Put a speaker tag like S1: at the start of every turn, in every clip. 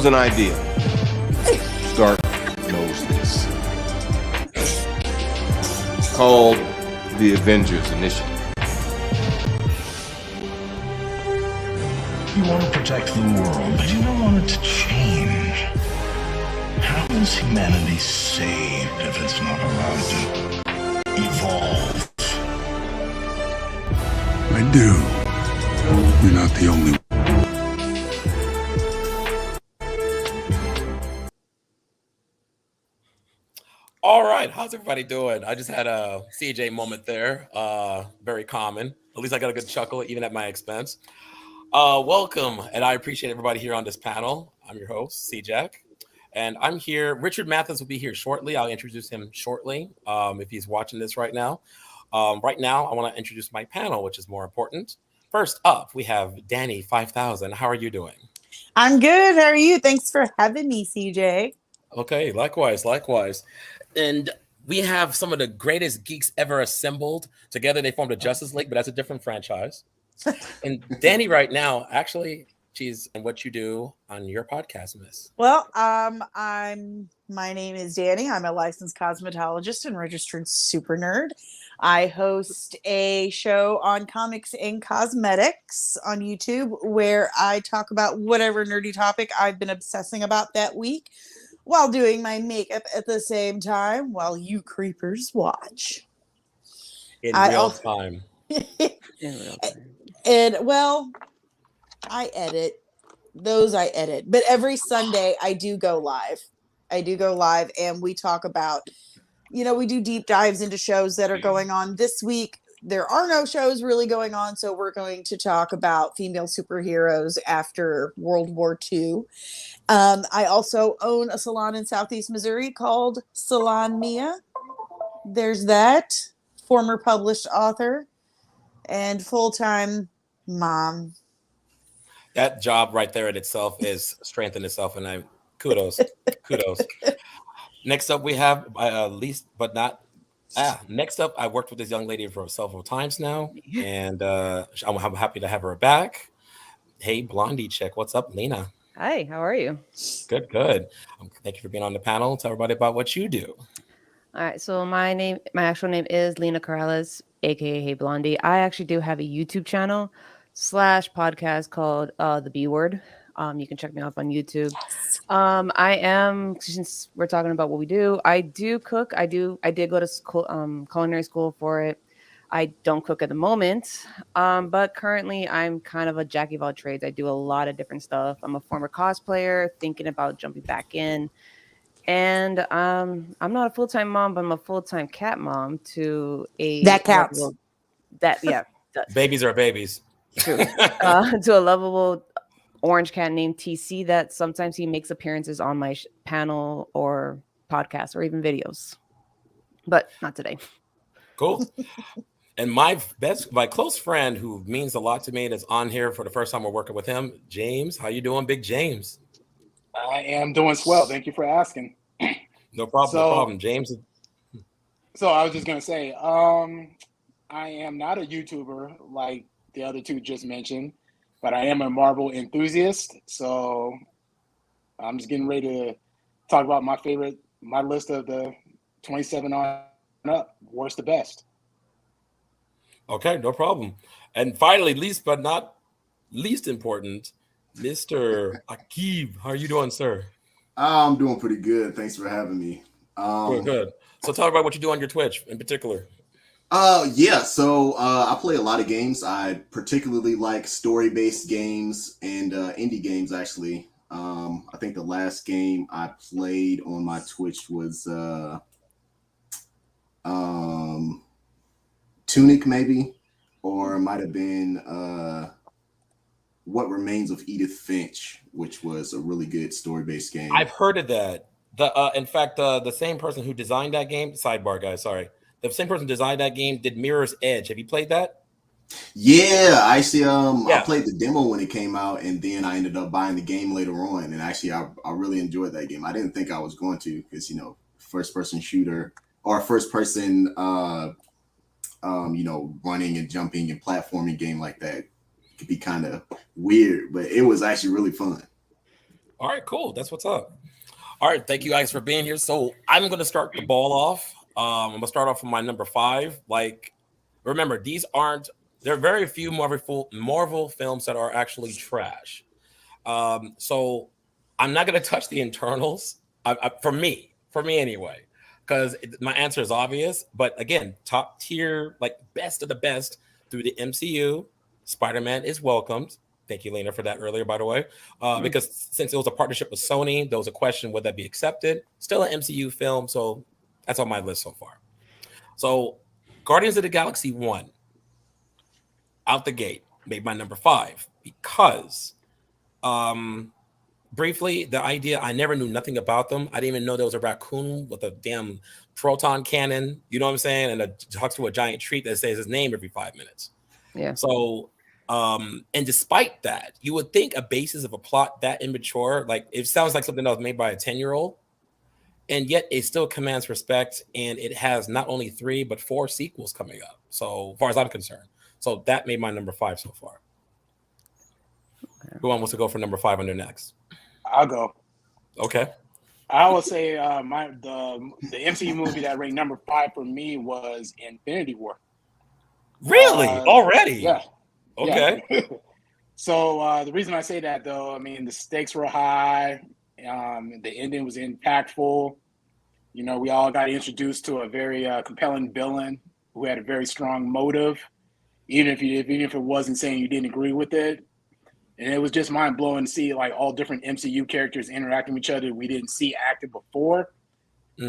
S1: an idea. Stark knows this. It's called the Avengers Initiative.
S2: You want to protect the world, but you don't want it to change. How is humanity saved if it's not allowed to evolve?
S3: I do. You're not the only one.
S4: All right, how's everybody doing? I just had a CJ moment there. Very common. At least I got a good chuckle, even at my expense. Welcome, and I appreciate everybody here on this panel. I'm your host, Cjack, and I'm here. Richard Mathis will be here shortly. I'll introduce him shortly if he's watching this right now. Right now, I want to introduce my panel, which is more important. First up, we have Danny 5000. How are you doing?
S5: I'm good. How are you? Thanks for having me, CJ.
S4: Okay, likewise. And we have some of the greatest geeks ever assembled. Together, they formed a Justice League, but that's a different franchise. And Danny right now, actually, she's in what you do on your podcast, Miss.
S5: Well, my name is Danny. I'm a licensed cosmetologist and registered super nerd. I host a show on comics and cosmetics on YouTube where I talk about whatever nerdy topic I've been obsessing about that week while doing my makeup at the same time while you creepers watch.
S4: In real time.
S5: And well, I edit. But every Sunday I do go live. And we talk about, we do deep dives into shows that are going on this week. There are no shows really going on, so we're going to talk about female superheroes after World War II. I also own a salon in Southeast Missouri called Salon Mia. There's that. Former published author and full-time mom.
S4: That job right there in itself is strength in itself, and kudos. Next up, we have next up, I worked with this young lady for several times now, and I'm happy to have her back. Heyblondie, check. What's up, Lena?
S6: Hi, how are you?
S4: Good. Thank you for being on the panel. Tell everybody about what you do.
S6: All right, so my actual name is Lena Corrales, aka Heyblondie. I actually do have a YouTube channel / podcast called The B Word. You can check me off on YouTube. I am, since we're talking about what we do, I do cook. I did go to school, culinary school for it. I don't cook at the moment, but currently I'm kind of a jack of all trades. I do a lot of different stuff. I'm a former cosplayer, thinking about jumping back in. And I'm not a full-time mom, but I'm a full-time cat mom to a
S5: that counts.
S4: Babies are babies.
S6: True. To a lovable orange cat named TC that sometimes he makes appearances on my panel or podcast or even videos, but not today.
S4: Cool. And my close friend who means a lot to me and is on here for the first time we're working with him, James. How you doing, Big James?
S7: I am doing swell. Thank you for asking.
S4: No problem, James.
S7: So I was just going to say, I am not a YouTuber like the other two just mentioned, but I am a Marvel enthusiast. So I'm just getting ready to talk about my list of the 27 on up, worst to best.
S4: Okay, no problem. And finally, least but not least important, Mr. Hakeem. How are you doing, sir?
S8: I'm doing pretty good. Thanks for having me.
S4: Good. So talk about what you do on your Twitch in particular.
S8: So I play a lot of games. I particularly like story-based games and indie games, actually. I think the last game I played on my Twitch was Tunic, maybe, or it might have been What Remains of Edith Finch, which was a really good story-based game.
S4: I've heard of that. In fact, the same person who designed that game, sidebar guys, sorry. The same person who designed that game did Mirror's Edge. Have you played that?
S8: Yeah, actually, I played the demo when it came out, and then I ended up buying the game later on. And actually, I really enjoyed that game. I didn't think I was going to, because first-person shooter or first-person, running and jumping and platforming game like that could be kind of weird, but it was actually really fun.
S4: All right, cool. That's what's up. All right, thank you guys for being here. So I'm going to start the ball off. I'm going to start off with my number 5. Like, remember, there are very few Marvel films that are actually trash. So I'm not going to touch the internals. For me anyway, because my answer is obvious. But again, top tier, like best of the best through the MCU. Spider-Man is welcomed. Thank you, Lena, for that earlier, by the way. Because since it was a partnership with Sony, there was a question, would that be accepted? Still an MCU film, so that's on my list so far. So Guardians of the Galaxy 1, out the gate, made my number 5 because briefly, the idea, I never knew nothing about them. I didn't even know there was a raccoon with a damn proton cannon, you know what I'm saying? And it talks to a giant treat that says his name every 5 minutes.
S6: Yeah.
S4: So, and despite that, you would think a basis of a plot that immature, like it sounds like something that was made by a 10-year-old, and yet it still commands respect, and it has not only 3, but 4 sequels coming up, so far as I'm concerned. So that made my number 5 so far. Who wants to go for number 5 under next?
S7: I'll go.
S4: Okay.
S7: I will say the MCU movie that ranked number 5 for me was Infinity War.
S4: Really? Already?
S7: Yeah.
S4: Okay.
S7: Yeah. So the reason I say that, though, I mean, the stakes were high. The ending was impactful. You know, we all got introduced to a very compelling villain who had a very strong motive, even if it wasn't saying you didn't agree with it. And it was just mind blowing to see like all different MCU characters interacting with each other we didn't see acted before.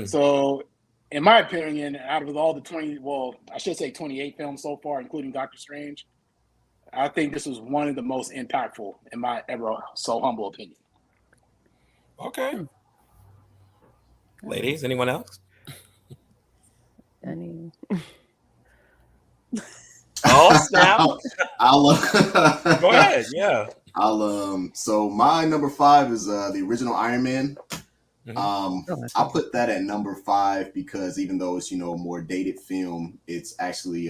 S7: So, in my opinion, out of all the 28 films so far, including Doctor Strange, I think this was one of the most impactful in my ever so humble opinion.
S4: Okay. Ladies, anyone else?
S6: Any?
S4: Oh, snap.
S8: Go
S4: ahead. Yeah.
S8: So my number 5 is the original Iron Man. I'll put that at number 5 because even though it's, a more dated film, it's actually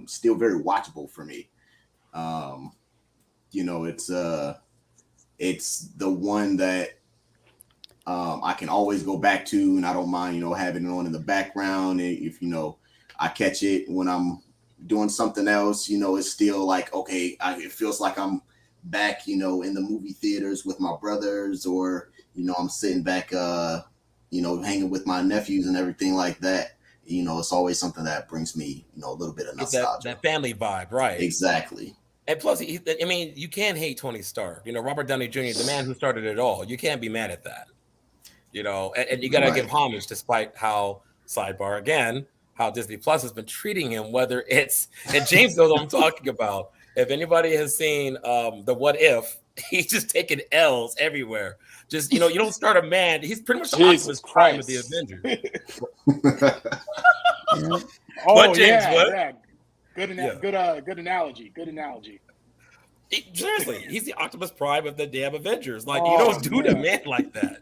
S8: still very watchable for me. It's the one that I can always go back to, and I don't mind, having it on in the background. If I catch it when I'm doing something else, it's still like, okay, it feels like I'm back, in the movie theaters with my brothers, or I'm sitting back, hanging with my nephews and everything like that. It's always something that brings me, a little bit of nostalgia.
S4: That family vibe, right?
S8: Exactly.
S4: And plus, you can't hate Tony Stark. Robert Downey Jr., the man who started it all. You can't be mad at that. And you got to give homage, despite how, sidebar again, how Disney Plus has been treating him, whether it's, and James knows what I'm talking about. If anybody has seen the What If, he's just taking L's everywhere. Just, you don't start a man. He's pretty much the Optimus Prime of the Avengers.
S7: Oh,
S4: James,
S7: yeah. Good analogy. Good analogy.
S4: Seriously, he's the Optimus Prime of the damn Avengers. Like, you don't do the man like that.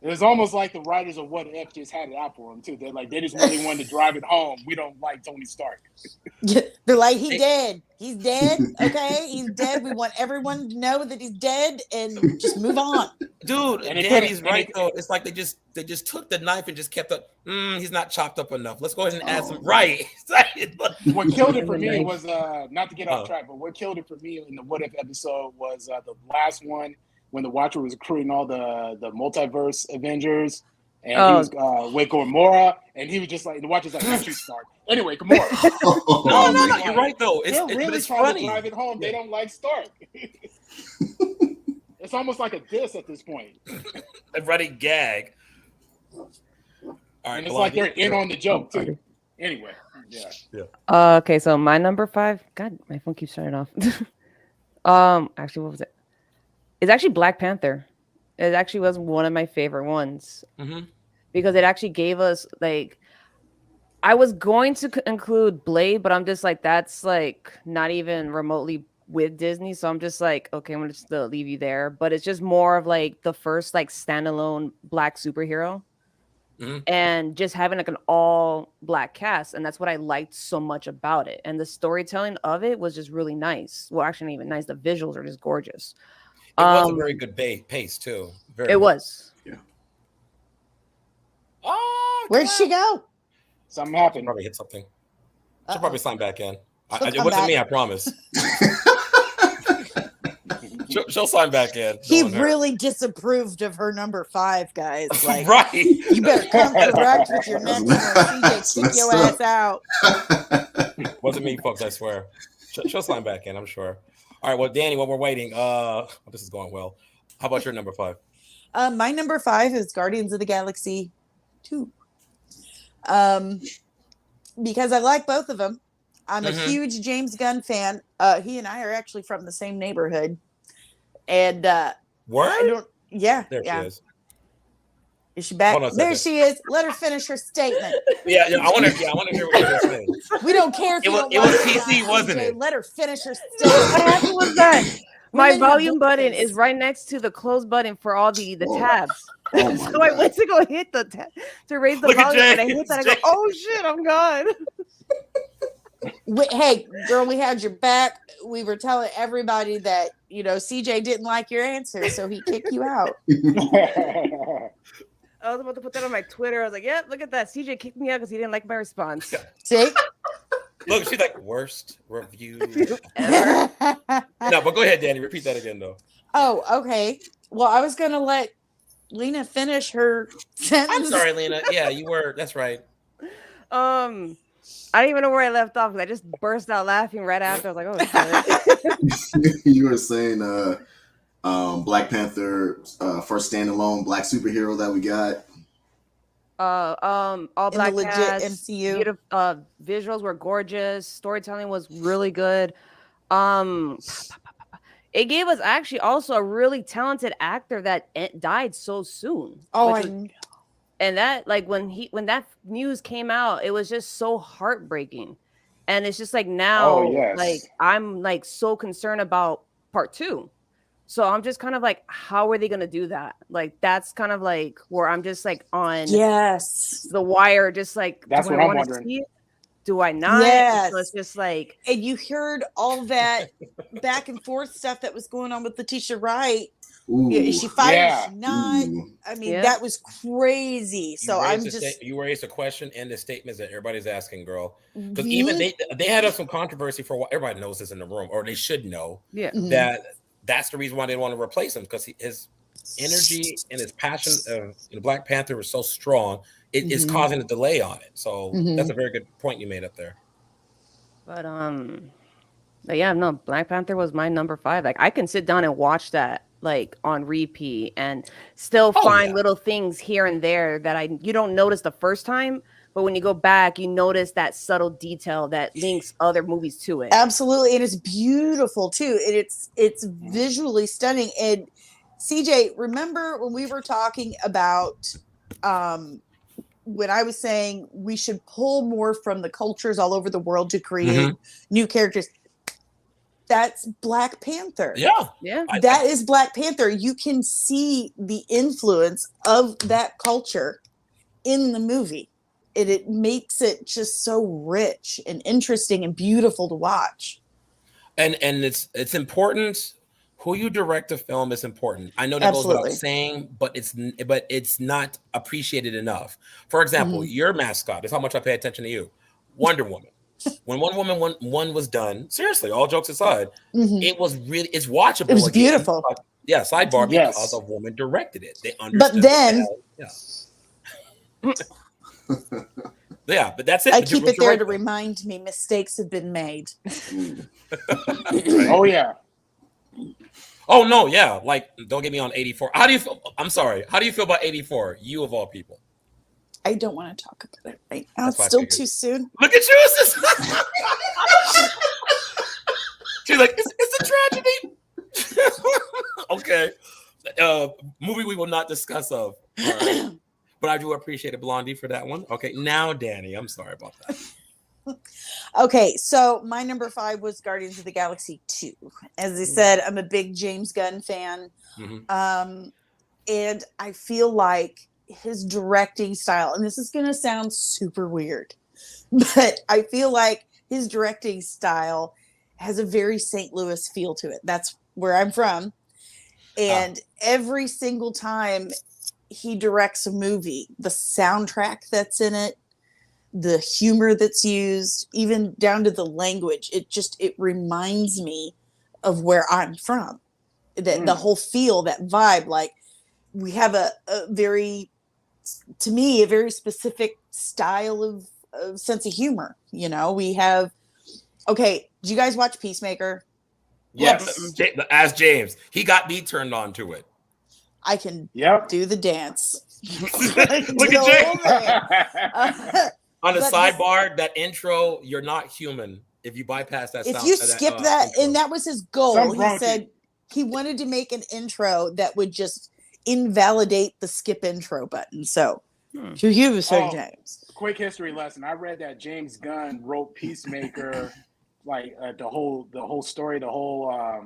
S7: It was almost like the writers of What If just had it out for him too. They just really wanted to drive it home. We don't like Tony Stark.
S5: They're like, he's dead. He's dead. Okay, he's dead. We want everyone to know that he's dead and just move on.
S4: Dude, and Danny's right though. It's like they just took the knife and just kept it. He's not chopped up enough. Let's go ahead and add some. Right.
S7: What killed it for me was not to get off track, but what killed it for me in the What If episode was the last one when the Watcher was recruiting all the multiverse Avengers, and he was with Gamora, and he was just like, the Watcher's like, not you, Stark. Anyway, Gamora.
S4: No, you're right though.
S7: They're really
S4: it's
S7: trying
S4: funny.
S7: to drive it home. They don't like Stark. It's almost like a diss at this point.
S4: A running gag. All right,
S7: and it's like they're in on the joke too. Anyway, yeah.
S6: Okay, so my number 5. God, my phone keeps turning off. Actually, what was it? It's actually Black Panther. It actually was one of my favorite ones because it actually gave us like. I was going to include Blade, but I'm just like, that's like not even remotely with Disney, so I'm just like, okay, I'm gonna just leave you there. But it's just more of like the first like standalone Black superhero, and just having like an all Black cast, and that's what I liked so much about it. And the storytelling of it was just really nice. Well, actually, not even nice. The visuals are just gorgeous.
S4: It was a very good pace too. Very.
S6: It was.
S8: Yeah.
S4: Oh,
S5: Where'd she go?
S7: Something
S4: She'll
S7: happened.
S4: probably hit something. She'll probably sign back in. It
S5: come
S4: wasn't
S5: back.
S4: me, I promise. she'll sign back in.
S5: He
S4: knowing her.
S5: really disapproved of her number 5, guys. Like,
S4: right.
S5: you better come correct with your next one. CJ, kick your ass out.
S4: Wasn't me, folks, I swear. She'll sign back in, I'm sure. All right, well, Danny, while we're waiting, this is going well. How about your number 5?
S5: My number 5 is Guardians of the Galaxy 2. Because I like both of them. I'm a huge James Gunn fan. He and I are actually from the same neighborhood. And
S4: Word?
S5: Yeah.
S4: There
S5: yeah.
S4: she is.
S5: Is she back?
S4: Hold on a
S5: There
S4: second.
S5: she is. Let her finish her statement.
S4: Yeah, I want to hear what you're saying.
S5: We don't care if
S4: It
S5: you
S4: was-
S5: don't
S4: it
S5: like
S4: was
S5: her or
S4: PC,
S5: not,
S4: wasn't
S5: CJ.
S4: it?
S5: Let her finish her
S6: What
S5: statement.
S6: happened with that? My
S5: Women have
S6: volume button
S5: voices.
S6: is right next to the close button for all the
S8: Whoa.
S6: tabs.
S8: Oh my
S6: So I
S8: God.
S6: went to go hit the tab to raise the
S4: Look at
S6: volume, and I
S4: Jay.
S6: hit that. I
S4: Jay.
S6: go, oh shit, I'm gone.
S5: Hey, girl, we had your back. We were telling everybody that, CJ didn't like your answer, so he kicked you out.
S6: I was about to put that on my Twitter. I was like, yep, look at that. CJ kicked me out because he didn't like my response.
S5: See?
S4: Look, she's like, worst review.
S6: Ever.
S4: No, but go ahead, Danny. Repeat that again, though.
S5: Oh, okay. Well, I was going to let Lena finish her sentence.
S4: I'm sorry, Lena. Yeah, you were. That's right.
S6: I don't even know where I left off because I just burst out laughing right after. I was like, oh shit.
S8: You were saying Black Panther, first standalone black superhero that we got.
S6: All
S5: In the
S6: black
S5: legit
S6: cast,
S5: MCU.
S6: beautiful, visuals were gorgeous. Storytelling was really good. It gave us actually also a really talented actor that died so soon.
S5: Oh,
S6: And that, like, when that news came out, it was just so heartbreaking. And it's just like now,
S7: Oh, yes.
S6: like, I'm like so concerned about part 2. So I'm just kind of like, how are they gonna do that? Like, that's kind of like where I'm just like on
S5: yes.
S6: the wire, just like,
S7: That's
S6: do
S7: what
S6: I
S7: I'm
S6: want to
S7: wondering.
S6: see it? Do I not?
S5: Yes.
S6: So it's just like,
S5: And you heard all that back and forth stuff that was going on with Letitia Wright.
S8: Ooh.
S5: Is she fired?
S7: Yeah.
S5: Is she not?
S8: Ooh.
S5: I mean,
S6: Yeah.
S5: that was crazy. So I'm just
S4: you raised a question and the statements that everybody's asking, girl. Because even they had some controversy for what everybody knows this in the room, or they should know
S6: yeah.
S4: that's the reason why they want to replace him, because his energy and his passion of the Black Panther was so strong, it is causing a delay on it. So that's a very good point you made up there.
S6: But yeah, no, Black Panther was my number 5. Like, I can sit down and watch that like on repeat and still find little things here and there that you don't notice the first time, but when you go back, you notice that subtle detail that links other movies to it.
S5: absolutely, and it's beautiful too. And it's visually stunning. And CJ, remember when we were talking about when I was saying we should pull more from the cultures all over the world to create new characters? That's Black Panther.
S6: Yeah.
S5: That is Black Panther. You can see the influence of that culture in the movie. It makes it just so rich and interesting and beautiful to watch.
S4: And it's important. Who you direct a film is important. I know that goes without saying, but it's not appreciated enough. For example, your mascot is how much I pay attention to you. Wonder Woman. When Wonder Woman one was done, seriously, all jokes aside, it's watchable.
S5: It was beautiful.
S4: Yeah, sidebar, because a woman directed it. They understood.
S5: But then,
S4: yeah, but that's it.
S5: I keep it there to remind me mistakes have been made.
S7: Oh yeah.
S4: Oh no, yeah. Like, don't get me on 84. How do you feel? I'm sorry. How do you feel about 84? You of all people.
S5: I don't want to talk about it right now.
S4: That's
S5: It's still too soon.
S4: Look at you. She's like, it's a tragedy. Okay. Movie we will not discuss of. All right. But I do appreciate it, Blondie, for that one. Okay, now Danny, I'm sorry about that.
S5: Okay, so my number 5 was Guardians of the Galaxy 2. As I said, I'm a big James Gunn fan. And I feel like his directing style, and this is going to sound super weird, but I feel like his directing style has a very St. Louis feel to it. That's where I'm from. And every single time he directs a movie, the soundtrack that's in it, the humor that's used, even down to the language, it reminds me of where I'm from. The whole feel, that vibe, like we have a very, to me, a very specific style of sense of humor. You know, we have, okay, did you guys watch Peacemaker?
S4: Yes. Ask James. He got me turned on to it.
S5: I can do the dance.
S4: Look at James. On the sidebar, that intro, you're not human if you bypass that.
S5: If you skip that, and that was his goal. He said he wanted to make an intro that would just invalidate the skip intro button. So, James.
S7: Quick history lesson. I read that James Gunn wrote Peacemaker, like the whole story, the whole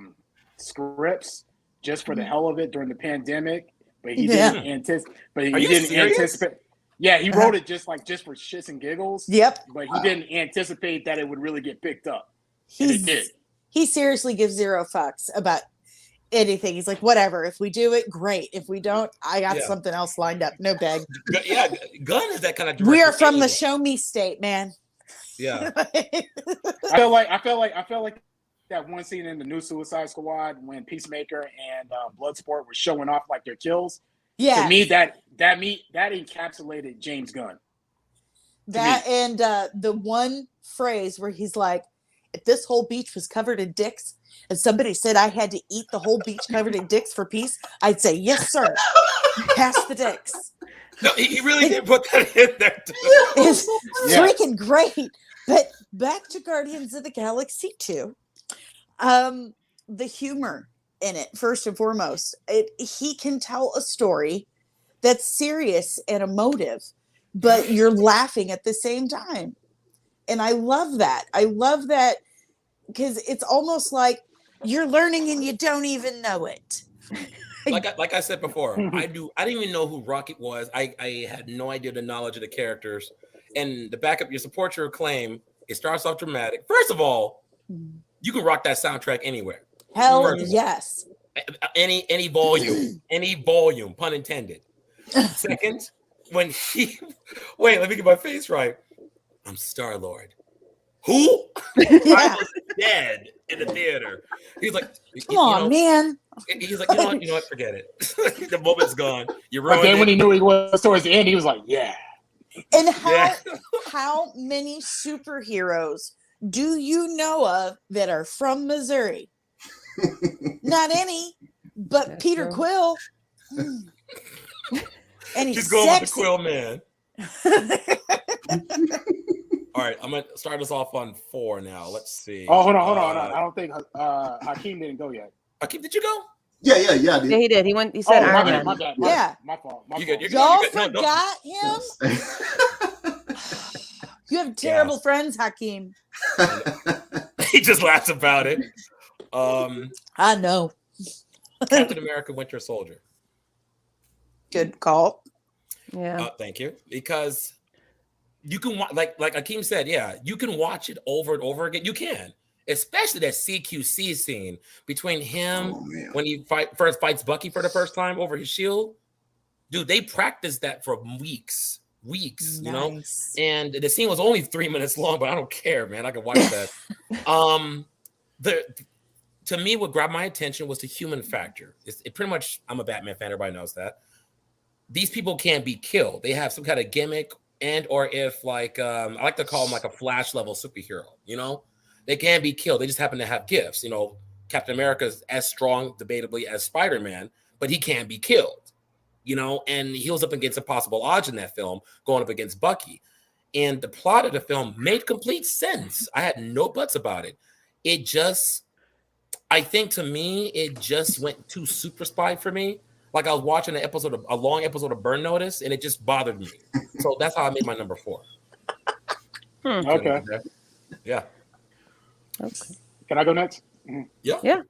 S7: scripts, just for the hell of it during the pandemic. But he didn't anticipate. But he didn't anticipate. Yeah, he wrote it just for shits and giggles.
S5: Yep.
S7: But he didn't anticipate that it would really get picked up. And it did.
S5: He seriously gives zero fucks about anything. He's like, whatever. If we do it, great. If we don't, I got something else lined up. No beg.
S4: Yeah, Gunn is that kind of director.
S5: We are from the show me state, man.
S4: Yeah.
S7: I feel like that one scene in the new Suicide Squad when Peacemaker and Bloodsport were showing off like their kills.
S5: Yeah.
S7: To me, that encapsulated James Gunn.
S5: That and the one phrase where he's like, if this whole beach was covered in dicks and somebody said I had to eat the whole beach covered in dicks for peace, I'd say, yes, sir. Pass the dicks.
S4: No, he really did put that in there too.
S5: It's freaking great. But back to Guardians of the Galaxy 2. The humor in it, first and foremost. He can tell a story that's serious and emotive, but you're laughing at the same time. And I love that. I love that because it's almost like you're learning and you don't even know it.
S4: Like I said before, I didn't even know who Rocket was. I had no idea the knowledge of the characters. And the backup, you support your claim. It starts off dramatic. First of all, you can rock that soundtrack anywhere.
S5: Hell yes.
S4: Any volume, pun intended. Second, when he let me get my face right. I'm Star-Lord. Who? I was dead in the theater. He's like,
S5: come on, man.
S4: He's like, you know what? Forget it. The moment's gone. You ruined
S7: then
S4: it.
S7: when he knew he was towards the end, he was like, yeah.
S5: And how many superheroes do you know of that are from Missouri? Not any, but that's Peter true. Quill. And he's
S4: going
S5: sexy.
S4: with the Quill man. All right, I'm gonna start us off on 4 now. Let's see.
S7: Oh, hold on. I don't think Hakeem didn't go yet.
S4: Hakeem, did you go?
S8: Yeah, I did.
S6: Yeah, he did. He went. He said Iron Man.
S7: My bad.
S5: Yeah.
S7: My fault.
S5: Y'all forgot him? You have terrible friends, Hakeem.
S4: He just laughs about it.
S5: I know.
S4: Captain America: Winter Soldier.
S5: Good call.
S6: Yeah.
S4: Thank you. Because you can like Hakeem said, you can watch it over and over again. You can, especially that CQC scene between him when he first fights Bucky for the first time over his shield. Dude, they practiced that for weeks, nice. You know. And the scene was only 3 minutes long, but I don't care, man. I can watch that. To me, what grabbed my attention was the human factor. It pretty much, I'm a Batman fan. Everybody knows that. These people can't be killed. They have some kind of gimmick, and or if I like to call them like a Flash level superhero. You know, they can't be killed. They just happen to have gifts. You know, Captain America is as strong, debatably, as Spider-Man, but he can't be killed. You know, and he was up against impossible odds in that film, going up against Bucky. And the plot of the film made complete sense. I had no buts about it. It just, I think to me, it just went too super spy for me. Like I was watching a long episode of Burn Notice, and it just bothered me. So that's how I made my number 4.
S7: Okay.
S4: Yeah.
S6: Okay.
S7: Can I go next?
S4: Mm-hmm. Yeah.
S6: Yeah.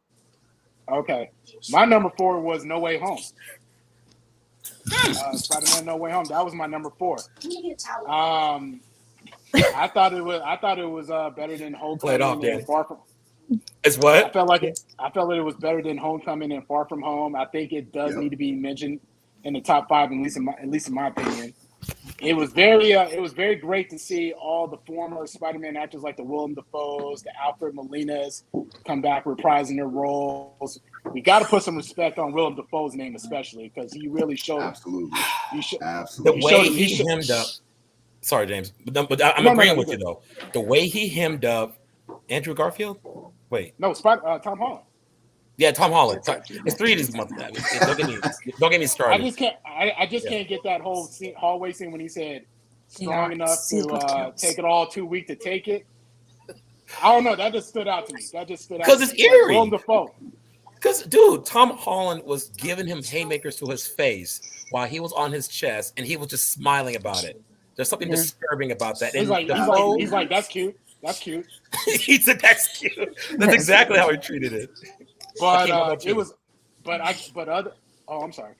S7: Okay. My number 4 was No Way Home. Spider-Man No Way Home. That was my number 4. I thought it was better than Homecoming.
S4: Play it off, Danny. It's what?
S7: I felt like it was better than Homecoming and Far From Home. I think it does need to be mentioned in the top 5, at least in my opinion. It was very great to see all the former Spider-Man actors like the Willem Dafoes, the Alfred Molinas come back reprising their roles. We got to put some respect on Willem Dafoe's name, especially because he really showed.
S8: Absolutely.
S4: The way he hemmed up. Sorry, James, but I'm agreeing with you though. The way he hemmed up Andrew Garfield. Wait,
S7: no, Tom Holland.
S4: Yeah, Tom Holland. It's 3 of these months. Don't get me started.
S7: I just can't get that whole hallway scene when he said strong enough to take it all, too weak to take it. I don't know. That just stood out to me.
S4: Because it's eerie. Willem Dafoe. Because, dude, Tom Holland was giving him haymakers to his face while he was on his chest, and he was just smiling about it. There's something disturbing about that.
S7: He's like, that's cute. That's cute.
S4: He said, that's cute. That's exactly how he treated it.
S7: But I'm sorry.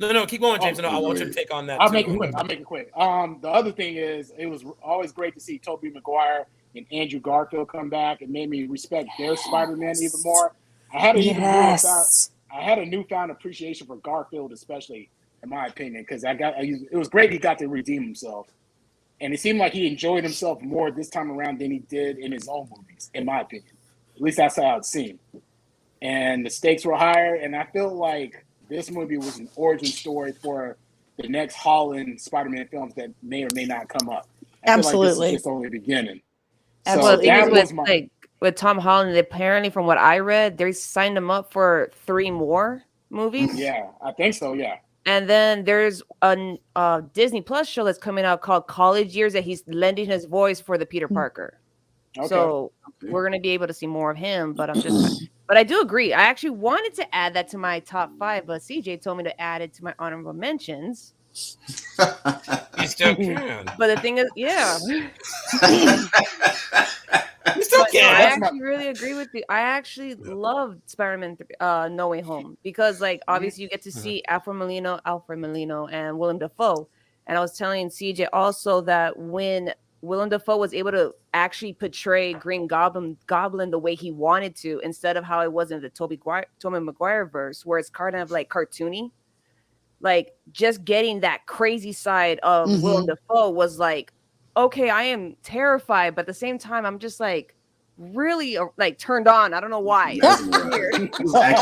S4: No, keep going, James. I want you to take on that.
S7: I'll make it quick. The other thing is, it was always great to see Tobey Maguire and Andrew Garfield come back. It made me respect their Spider-Man even more. I had a newfound appreciation for Garfield, especially in my opinion, because it was great he got to redeem himself, and it seemed like he enjoyed himself more this time around than he did in his own movies, in my opinion. At least that's how it seemed. And the stakes were higher, and I feel like this movie was an origin story for the next Holland Spider-Man films that may or may not come up.
S5: Absolutely.
S7: Like this is just only the beginning.
S6: Absolutely. With Tom Holland, apparently from what I read, they signed him up for 3 more movies.
S7: Yeah, I think so, yeah.
S6: And then there's a Disney Plus show that's coming out called College Years that he's lending his voice for the Peter Parker. Okay. So we're going to be able to see more of him, but but I do agree. I actually wanted to add that to my top 5, but CJ told me to add it to my honorable mentions.
S4: You still can.
S6: But the thing is, yeah.
S4: You still can.
S6: I actually really agree with you. I actually loved Spider-Man No Way Home because, like, obviously you get to see Alfred Molina, and Willem Dafoe. And I was telling CJ also that when Willem Dafoe was able to actually portray Green Goblin the way he wanted to, instead of how it was in the Tobey Maguire verse, where it's kind of like cartoony. Like, just getting that crazy side of Willem Dafoe was like, okay, I am terrified, but at the same time, I'm just like really like turned on. I don't know why. That's weird.
S5: I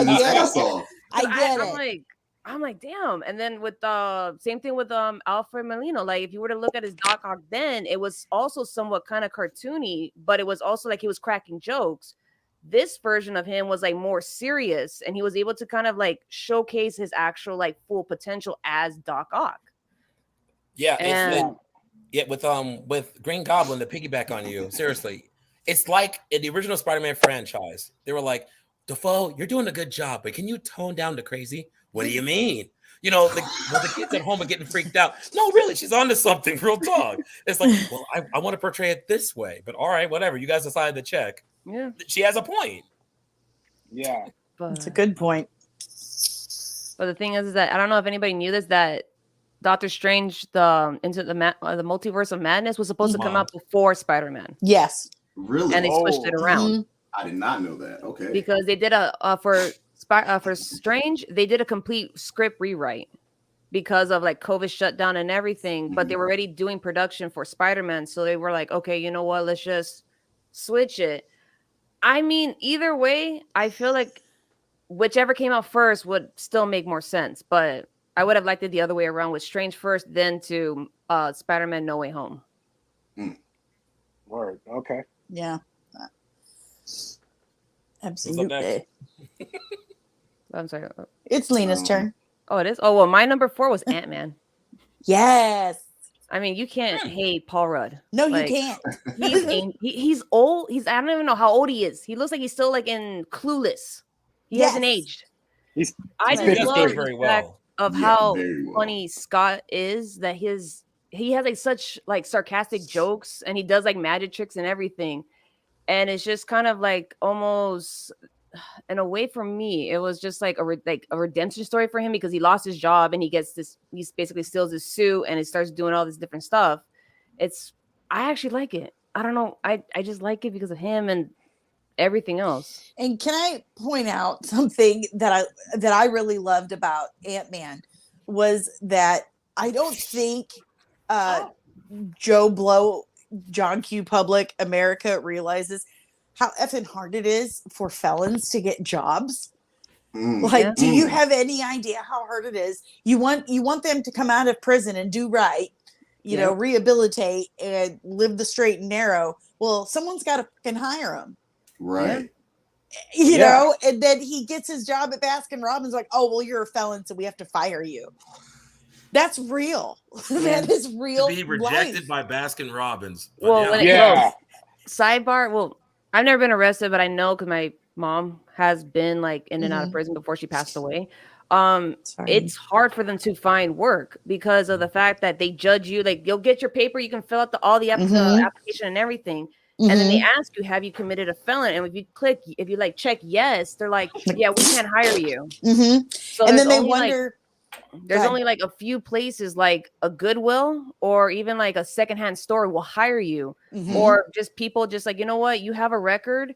S5: get it.
S6: I'm like, damn. And then with the same thing with Alfred Molina, like if you were to look at his Doc Ock then, it was also somewhat kind of cartoony, but it was also like he was cracking jokes. This version of him was like more serious, and he was able to kind of like showcase his actual like full potential as Doc Ock.
S4: Yeah, with Green Goblin, to piggyback on you, seriously, it's like in the original Spider-Man franchise, they were like, Dafoe, you're doing a good job, but can you tone down the crazy? What do you mean? You know, the kids at home are getting freaked out. No, really, she's onto something. Real talk. It's like, well, I want to portray it this way, but all right, whatever. You guys decided to check.
S6: Yeah,
S4: she has a point.
S7: Yeah,
S5: that's a good point.
S6: But the thing is that I don't know if anybody knew this, that Doctor Strange, the Multiverse of Madness, was supposed to come out before Spider-Man.
S5: Yes,
S8: really,
S6: and they switched it around.
S8: I did not know that. Okay,
S6: because they did for Strange, they did a complete script rewrite because of like COVID shutdown and everything. But they were already doing production for Spider-Man, so they were like, okay, you know what? Let's just switch it. I mean, either way, I feel like whichever came out first would still make more sense. But I would have liked it the other way around, with Strange first, then to Spider-Man No Way Home.
S7: Word. Okay.
S5: Yeah. Absolutely.
S6: I'm sorry.
S5: It's Lena's turn.
S6: Oh, it is? Oh, well, my number 4 was Ant-Man.
S5: Yes.
S6: I mean, you can't hate Paul Rudd.
S5: No,
S6: like,
S5: you can't.
S6: He's old. I don't even know how old he is. He looks like he's still like in Clueless. He hasn't aged. I just love the fact of how funny Scott is, that he has like such like sarcastic jokes, and he does like magic tricks and everything. And it's just kind of like almost, in a way, for me, it was just like a redemption story for him, because he lost his job and he basically steals his suit and he starts doing all this different stuff. I actually like it. I don't know. I just like it because of him. And everything else.
S5: And can I point out something that I really loved about Ant-Man was that I don't think Joe Blow, John Q. Public America realizes how effing hard it is for felons to get jobs. Like, do you have any idea how hard it is? You want them to come out of prison and do right, you know, rehabilitate and live the straight and narrow. Well, someone's got to fucking hire them.
S8: Right.
S5: You know, and then he gets his job at Baskin Robbins, like, oh, well, you're a felon, so we have to fire you. That's real. That is real.
S4: To be rejected by Baskin Robbins.
S6: Well, when it goes, sidebar, well, I've never been arrested, but I know because my mom has been like in and out of prison before she passed away. It's hard for them to find work because of the fact that they judge you. Like, you'll get your paper, you can fill out all the application and everything. And then they ask you, have you committed a felon? And if you check yes, they're like, yeah, we can't hire you. So
S5: and then they wonder.
S6: There's only like a few places like a Goodwill or even like a secondhand store will hire you, or just people just like, you know what, you have a record,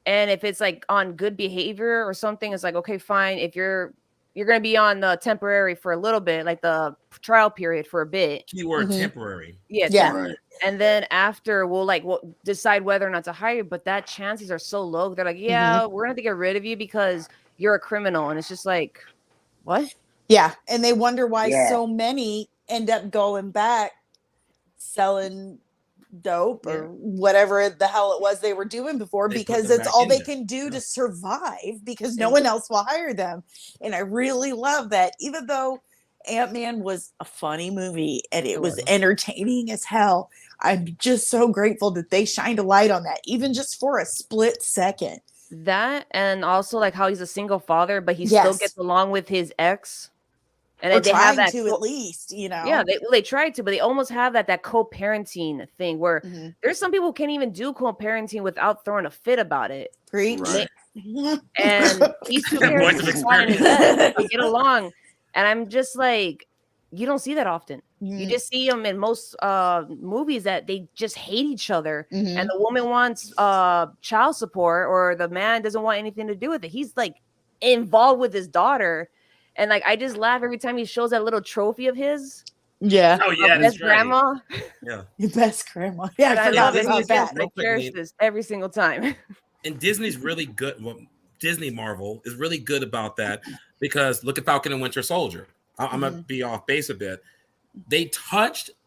S6: and if it's like on good behavior or something, it's like, okay, fine. If you're going to be on the temporary for a little bit, like the trial period for a bit.
S4: Keyword temporary.
S6: Yeah. Right. And then after we'll decide whether or not to hire you, but that chances are so low. They're like, yeah, we're going to have to get rid of you because you're a criminal. And it's just like, what?
S5: Yeah. And they wonder why so many end up going back selling dope or whatever the hell it was they were doing before, because it's all they can do to survive, because no one else will hire them. And I really love that, even though Ant-Man was a funny movie and it was entertaining as hell, I'm just so grateful that they shined a light on that, even just for a split second.
S6: That, and also like how he's a single father, but he still gets along with his ex. And they have that
S5: at least, you know.
S6: Yeah, they tried to, but they almost have that co-parenting thing where there's some people who can't even do co-parenting without throwing a fit about it.
S5: Preach.
S8: Right.
S6: And these two parents they get along, and I'm just like, you don't see that often. You just see them in most movies that they just hate each other, and the woman wants child support, or the man doesn't want anything to do with it. He's like involved with his daughter. And like, I just laugh every time he shows that little trophy of his.
S5: Yeah.
S4: Oh yeah,
S6: best grandma.
S5: Yeah. Your best grandma. Yeah, I forgot about that.
S6: I cherish this every single time.
S4: And Disney's really good. Well, Disney Marvel is really good about that, because look at Falcon and Winter Soldier. I'm gonna be off base a bit. They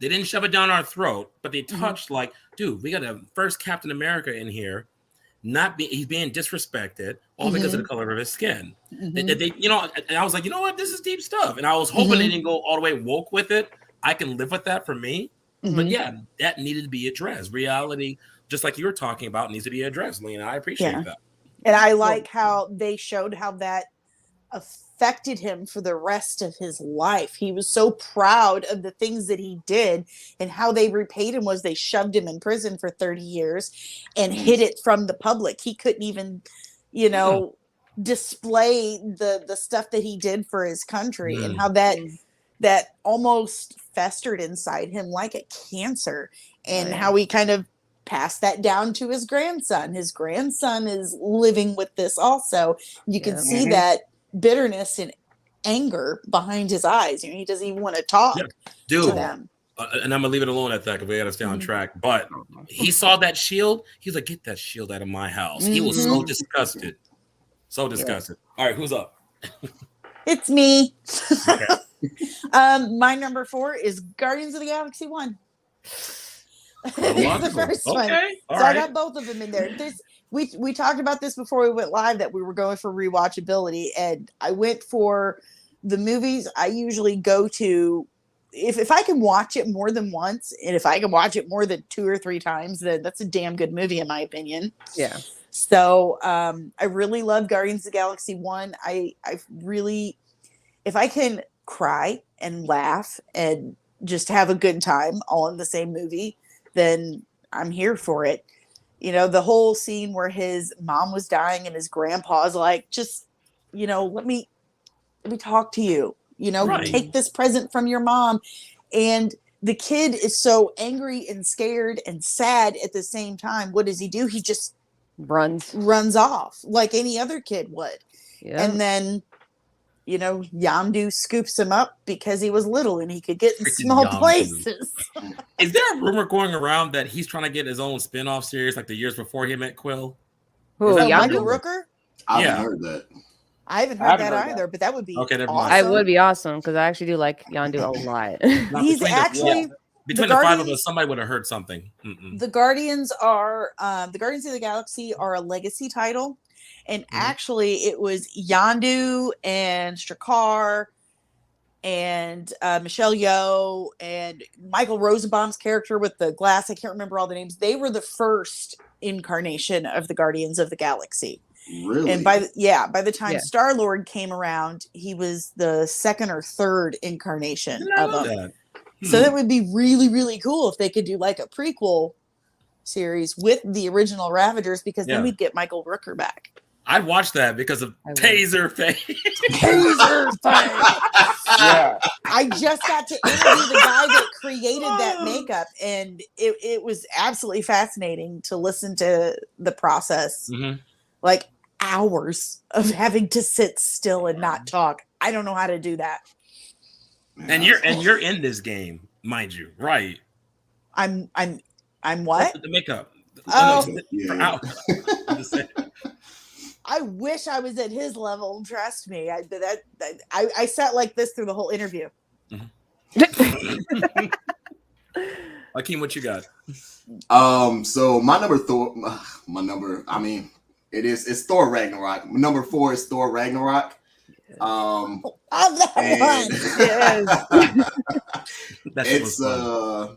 S4: didn't shove it down our throat, but they touched like, dude, we got a first Captain America in here. He's being disrespected all because of the color of his skin. They, you know, and I was like, you know what, this is deep stuff. And I was hoping they didn't go all the way woke with it. I can live with that for me. But yeah, that needed to be addressed. Reality, just like you were talking about, needs to be addressed, Lena. I appreciate that.
S5: And I like how they showed how that affected him for the rest of his life. He was so proud of the things that he did, and how they repaid him was they shoved him in prison for 30 years and hid it from the public. He couldn't even, you know, display the stuff that he did for his country, and how that almost festered inside him like a cancer, and how he kind of passed that down to his grandson. His grandson is living with this also. You can see that bitterness and anger behind his eyes. You know, he doesn't even want to talk to them.
S4: And I'm gonna leave it alone at that, because we gotta stay on track. But he saw that shield. He's like, get that shield out of my house. He was so disgusted. So disgusted. All right, who's up?
S5: It's me. My number 4 is Guardians of the Galaxy 1. The first one. I got both of them in there. We talked about this before we went live, that we were going for rewatchability, and I went for the movies. I usually go to, if I can watch it more than once, and if I can watch it more than 2 or 3 times, then that's a damn good movie in my opinion.
S6: Yeah.
S5: So I really love Guardians of the Galaxy 1. I really, if I can cry and laugh and just have a good time all in the same movie, then I'm here for it. You know, the whole scene where his mom was dying and his grandpa's like, just, you know, let me talk to you, you know, take this present from your mom. And the kid is so angry and scared and sad at the same time. What does he do? He just
S6: runs
S5: off like any other kid would.
S6: Yeah.
S5: And then, Yondu scoops him up because he was little and he could get in
S4: Freaking
S5: small
S4: Yondu.
S5: places.
S4: Is there a rumor going around that he's trying to get his own spin-off series like the years before he met Quill?
S6: Who,
S5: Michael Rooker?
S8: I haven't heard that.
S5: I haven't heard that either, but that would be awesome.
S6: I would be awesome because I actually do like Yondu a lot.
S5: He's actually
S4: between the five of us, somebody would have heard something.
S5: The Guardians are the Guardians of the Galaxy are a legacy title, and actually it was Yondu and Strakkar and Michelle Yeoh and Michael Rosenbaum's character with the glass. I can't remember all the names. They were the first incarnation of the Guardians of the Galaxy.
S8: Really?
S5: And by the time Star-Lord came around, he was the second or third incarnation of them. So that would be really, really cool if they could do like a prequel series with the original Ravagers, because then we'd get Michael Rooker back.
S4: I'd watch that because of Taser Face.
S5: Taser Face.
S7: Yeah.
S5: I just got to interview the guy that created that makeup, and it was absolutely fascinating to listen to the process. Like hours of having to sit still and not talk. I don't know how to do that.
S4: And you're in this game, mind you, right?
S5: I'm what?
S4: The makeup.
S5: Oh,
S8: Yeah.
S5: I wish I was at his level. Trust me. I sat like this through the whole interview.
S4: Hakeem, what you got?
S8: So it's Thor Ragnarok. Number 4 is Thor Ragnarok.
S5: I'm that
S8: one.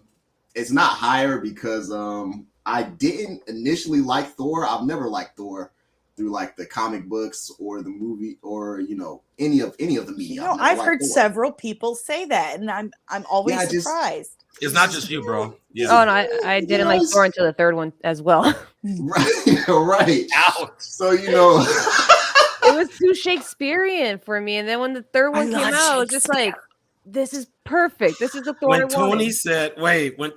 S8: It's not higher because I didn't initially like Thor. I've never liked Thor through like the comic books or the movie or any of the media.
S5: I've heard several people say that, and I'm always surprised.
S4: It's not just you, bro. Yeah.
S6: Oh, and I didn't like Thor until the third one as well.
S8: Right.
S4: Ouch.
S8: So
S6: it was too Shakespearean for me, and then when the third one came out, I was just like, "This is perfect. This is the Thor."
S4: When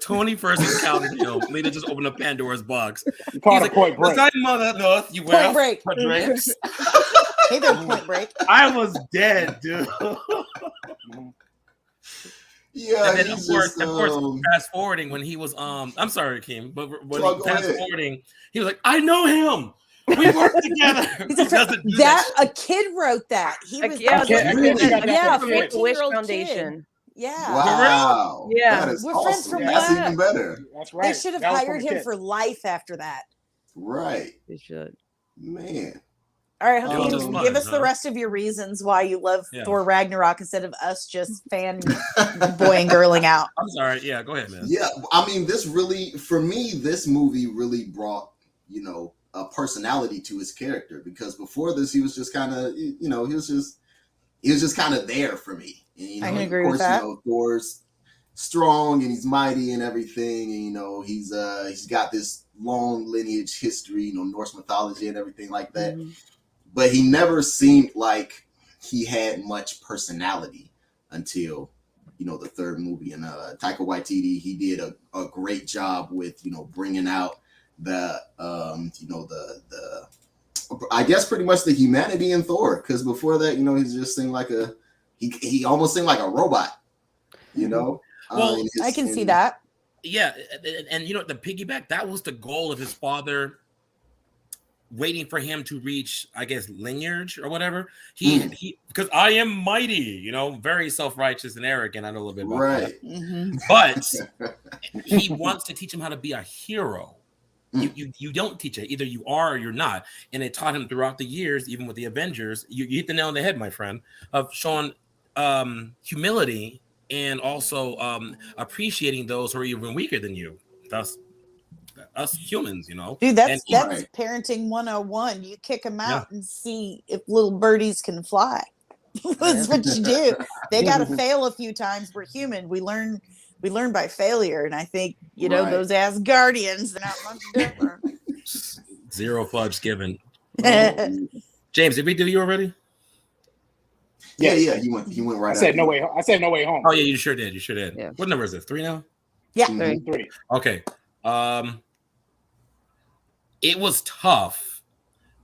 S4: Tony first encountered him, Lita just opened up Pandora's box.
S7: You called it Point Break.
S4: Was I Mother North? You
S5: Point Break. Hey there, Point Break.
S4: I was dead, dude.
S8: Yeah,
S4: and then of course, fast forwarding when he was I'm sorry, Hakeem, but when fast forwarding, he was like, I know him. We work together.
S5: A kid wrote that. He was
S6: from Make-A-Wish Foundation.
S5: Yeah.
S8: Wow.
S6: Yeah.
S8: That is
S5: We're
S8: awesome.
S5: friends from
S8: That's
S5: work.
S8: even better.
S7: That's right.
S5: They should have hired him for life after that.
S8: Right.
S6: They should.
S8: Man.
S5: All right, Hakeem, give us the rest of your reasons why you love Thor Ragnarok instead of us just fan boy and girling out.
S4: I'm sorry. Yeah, go ahead, man.
S8: Yeah, I mean, this movie really brought, a personality to his character, because before this, he was just kind of, he was just kind of there for me. And,
S5: I can agree with that.
S8: Thor's strong and he's mighty and everything. And, he's got this long lineage history, Norse mythology and everything like that. Mm-hmm. But he never seemed like he had much personality until, the third movie. And Taika Waititi, he did a great job with, bringing out the I guess pretty much the humanity in Thor. Because before that, he just seemed like he almost seemed like a robot,
S4: Well,
S5: I can see that.
S4: Yeah, and the piggyback, that was the goal of his father, waiting for him to reach, I guess, lineage or whatever. He because I am mighty, very self-righteous and arrogant. I know a little bit about that.
S5: Mm-hmm.
S4: But he wants to teach him how to be a hero. You don't teach it. Either you are or you're not. And it taught him throughout the years, even with the Avengers. You hit the nail on the head, my friend, of showing humility and also appreciating those who are even weaker than you. Thus, us humans,
S5: Dude, that's parenting 101. You kick them out and see if little birdies can fly. That's what you do. They got to fail a few times. We're human. We learn by failure. And I think, those Asgardians, they're not much different.
S4: Zero fudge given. James, did we do you already?
S8: Yeah. He went right.
S7: I said no way home.
S4: Oh yeah, you sure did.
S6: Yeah.
S4: What number is it? 3 now?
S5: Yeah.
S7: 3.
S4: Okay. It was tough,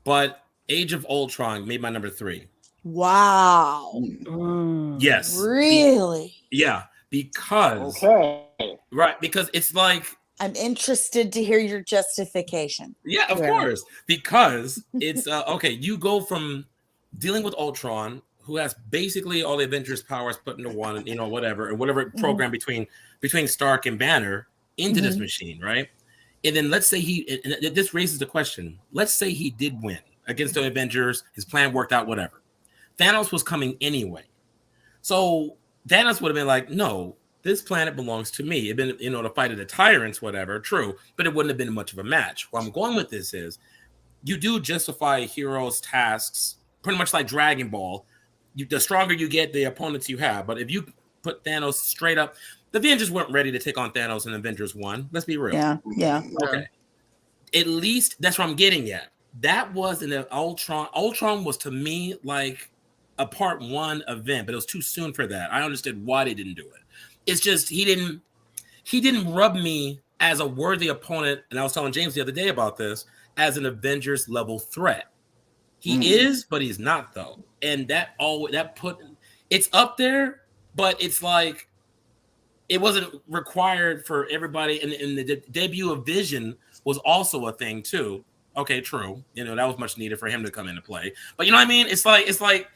S4: but Age of Ultron made my number 3.
S5: Wow.
S4: Yes.
S5: Really?
S4: Because right, because it's like
S5: I'm interested to hear your justification.
S4: Yeah, of course. Because it's okay, you go from dealing with Ultron, who has basically all the Avengers powers put into one, you know, whatever program between Stark and Banner into this machine, right? And then let's say this raises the question. Let's say he did win against the Avengers, his plan worked out, whatever. Thanos was coming anyway. So Thanos would have been like, no, this planet belongs to me. It'd been, you know, to fight the tyrants, whatever, true, but it wouldn't have been much of a match. Where I'm going with this is you do justify heroes' tasks pretty much like Dragon Ball. The stronger you get, the opponents you have. But if you put Thanos straight up, the Avengers weren't ready to take on Thanos in Avengers 1. Let's be real.
S5: Yeah.
S4: Okay. At least that's what I'm getting at. That was in the Ultron. Ultron was to me like a part 1 event, but it was too soon for that. I understood why they didn't do it. It's just he didn't rub me as a worthy opponent, and I was telling James the other day about this, as an Avengers level threat. He is, but he's not though. And that it's up there, but it's like it wasn't required for everybody. And the debut of Vision was also a thing too. Okay, true. You know, that was much needed for him to come into play. But you know what I mean? It's like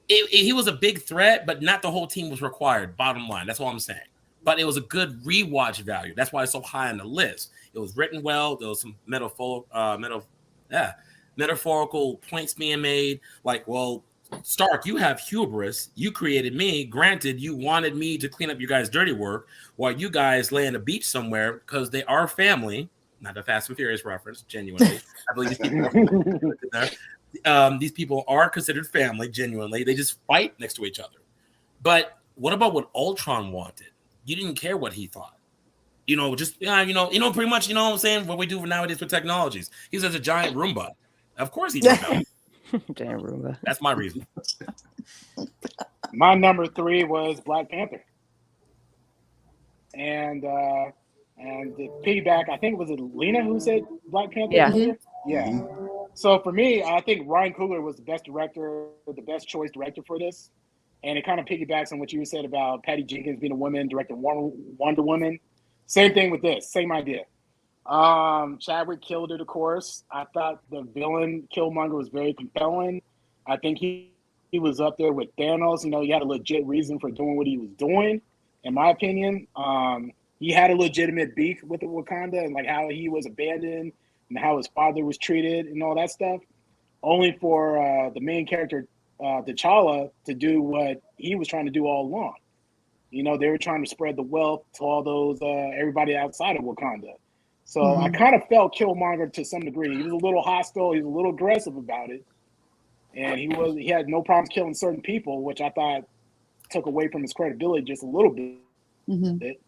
S4: he was a big threat, but not the whole team was required. Bottom line, that's all I'm saying. But it was a good rewatch value. That's why it's so high on the list. It was written well. There was some metaphorical points being made. Like, well, Stark, you have hubris. You created me. Granted, you wanted me to clean up your guys' dirty work while you guys lay on a beach somewhere because they are family. Not a Fast and Furious reference, genuinely. I believe these people are considered family, genuinely. They just fight next to each other. But what about what Ultron wanted? You didn't care what he thought. You know, just pretty much, you know what I'm saying? What we do nowadays with technologies. He's as a giant Roomba. Of course he did that.
S6: Giant Roomba.
S4: That's my reason.
S7: My number 3 was Black Panther. And the piggyback, I think, was it Lena who said Black Panther?
S6: Yeah.
S7: Yeah. So for me, I think Ryan Coogler was the best director, the best choice director for this. And it kind of piggybacks on what you said about Patty Jenkins being a woman, directing Wonder Woman. Same thing with this, same idea. Chadwick killed it, of course. I thought the villain, Killmonger, was very compelling. I think he was up there with Thanos. You know, he had a legit reason for doing what he was doing, in my opinion. He had a legitimate beef with the Wakanda and like how he was abandoned and how his father was treated and all that stuff. Only for the main character, T'Challa, to do what he was trying to do all along. You know, they were trying to spread the wealth to all those everybody outside of Wakanda. So I kind of felt Killmonger to some degree. He was a little hostile. He was a little aggressive about it, and he had no problems killing certain people, which I thought took away from his credibility just a little bit.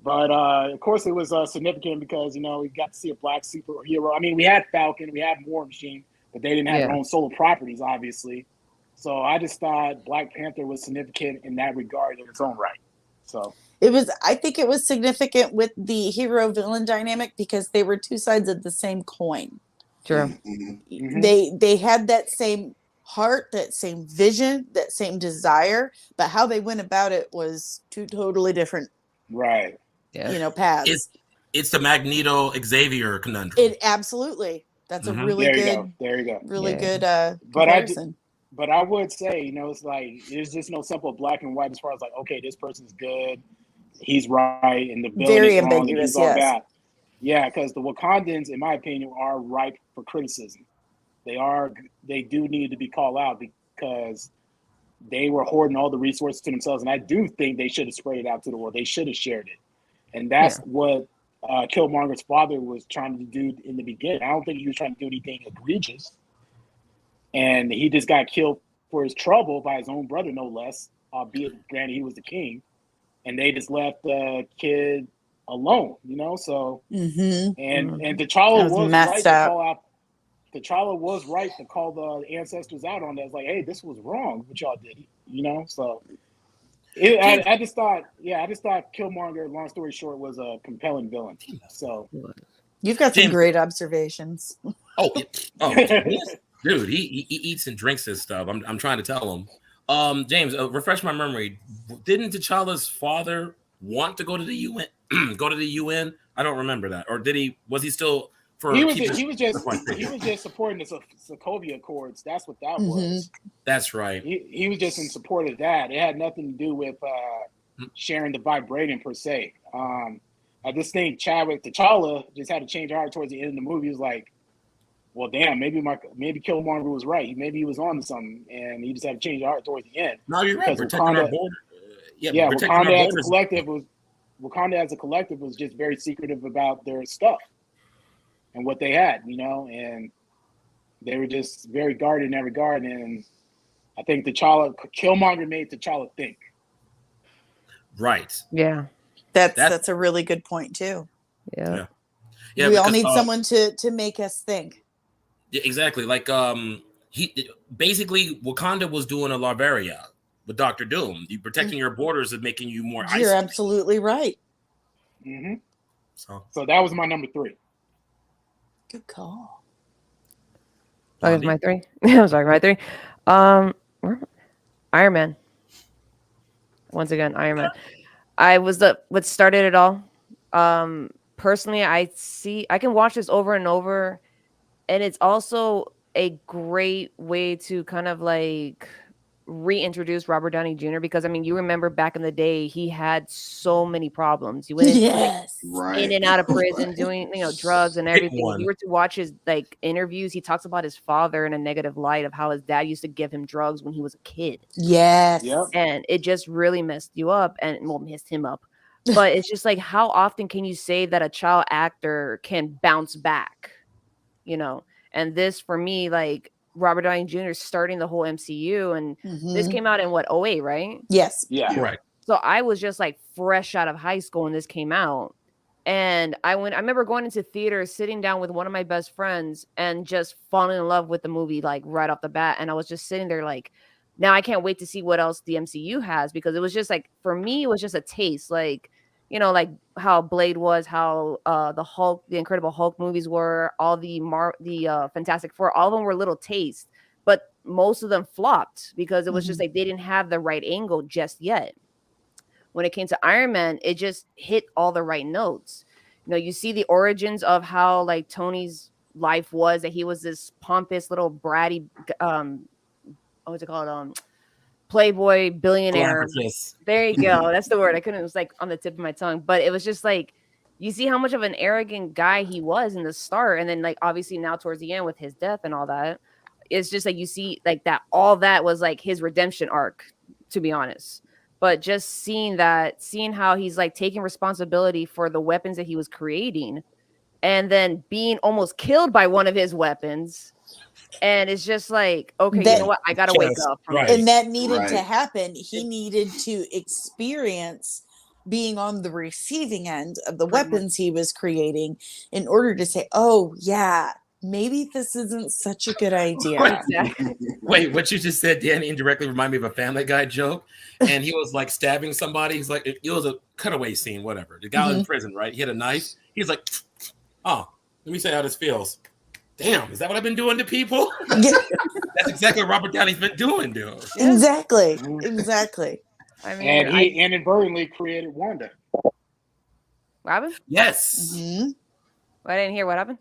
S7: But of course, it was significant because we got to see a black superhero. I mean, we had Falcon, we had War Machine, but they didn't have their own solo properties, obviously. So I just thought Black Panther was significant in that regard in its own right. So
S5: I think it was significant with the hero villain dynamic because they were two sides of the same coin.
S6: True.
S5: They had that same heart, that same vision, that same desire, but how they went about it was two totally different paths.
S4: It's the Magneto Xavier conundrum.
S5: It absolutely. That's a really good.
S7: There you go.
S5: Really good comparison.
S7: But I would say, it's like there's just no simple black and white as far as like, okay, this person's good, he's right, and the villain
S5: very
S7: is wrong,
S5: ambiguous.
S7: and he's all bad. Yeah, because the Wakandans, in my opinion, are ripe for criticism. They do need to be called out because they were hoarding all the resources to themselves, and I do think they should have spread it out to the world. They should have shared it, and that's what Killmonger's father was trying to do in the beginning. I don't think he was trying to do anything egregious. And he just got killed for his trouble by his own brother, no less, albeit granted he was the king. And they just left the kid alone, So and T'Challa was right to call out. T'Challa was right to call the ancestors out on that. It's like, hey, this was wrong, what y'all did, So I just thought Killmonger, long story short, was a compelling villain. So
S5: You've got some
S4: James-
S5: great observations.
S4: Dude, he eats and drinks this stuff. I'm trying to tell him. James, refresh my memory. Didn't T'Challa's father want to go to the UN? Go to the UN? I don't remember that. Or did he? Was he still for?
S7: He was just supporting the Sokovia Accords. That's what that was.
S4: That's right.
S7: He was just in support of that. It had nothing to do with sharing the vibranium per se. I just think Chadwick T'Challa just had to change heart towards the end of the movie. He was like, well, damn, maybe Killmonger was right. Maybe he was on to something, and he just had to change heart towards the end.
S4: No, you're right. Protecting our border.
S7: Wakanda as a collective was just very secretive about their stuff and what they had, and they were just very guarded in that regard. And I think Killmonger made T'Challa think.
S4: Right.
S6: Yeah.
S5: That's a really good point too.
S6: Yeah.
S5: We all need someone to make us think.
S4: Yeah, exactly. Like he basically Wakanda was doing a Latveria with Dr. Doom. You protecting your borders is making you more isolated.
S5: You're absolutely right.
S7: Mm-hmm. So that was my number 3.
S5: Good call.
S6: That was my 3. I'm sorry, my 3. Iron Man. Once again, Iron Man. I was what started it all. Personally, I can watch this over and over, and it's also a great way to kind of like reintroduce Robert Downey Jr. because I mean, you remember back in the day, he had so many problems. He went in and out of prison, doing drugs and everything. If you were to watch his like interviews, he talks about his father in a negative light of how his dad used to give him drugs when he was a kid.
S5: Yes,
S6: and it just really messed you up messed him up. But it's just like, how often can you say that a child actor can bounce back? And this for me, like Robert Downey Jr. starting the whole MCU, and this came out in 2008, right?
S5: Yes.
S7: Yeah.
S4: Right.
S6: So I was just like fresh out of high school when this came out. And I remember going into theater, sitting down with one of my best friends and just falling in love with the movie, like right off the bat. And I was just sitting there like, now I can't wait to see what else the MCU has, because it was just like, for me, it was just a taste, like, like how Blade was, how the Hulk, the Incredible Hulk movies were, all the Fantastic Four, all of them were little tastes, but most of them flopped because it was just like they didn't have the right angle just yet. When it came to Iron Man, it just hit all the right notes. You see the origins of how like Tony's life was, that he was this pompous little bratty, what's it called? Playboy billionaire. There you go. That's the word. It was like on the tip of my tongue, but it was just like, you see how much of an arrogant guy he was in the start. And then like, obviously now towards the end with his death and all that, it's just like, you see like that, all that was like his redemption arc, to be honest. But just seeing how he's like taking responsibility for the weapons that he was creating and then being almost killed by one of his weapons. And it's just like, okay, you know what? I got to wake up.
S5: And that needed to happen. He needed to experience being on the receiving end of the weapons he was creating in order to say, oh, yeah, maybe this isn't such a good idea.
S4: Wait, what you just said, Danny, indirectly reminded me of a Family Guy joke. And he was like stabbing somebody. He's like, it was a cutaway scene, whatever. The guy was in prison, right? He had a knife. He's like, oh, let me say how this feels. Damn, is that what I've been doing to people? That's exactly what Robert Downey's been doing, dude.
S5: Exactly.
S6: I mean,
S7: and he inadvertently created Wanda.
S6: Robin?
S4: Yes.
S6: I didn't hear what happened.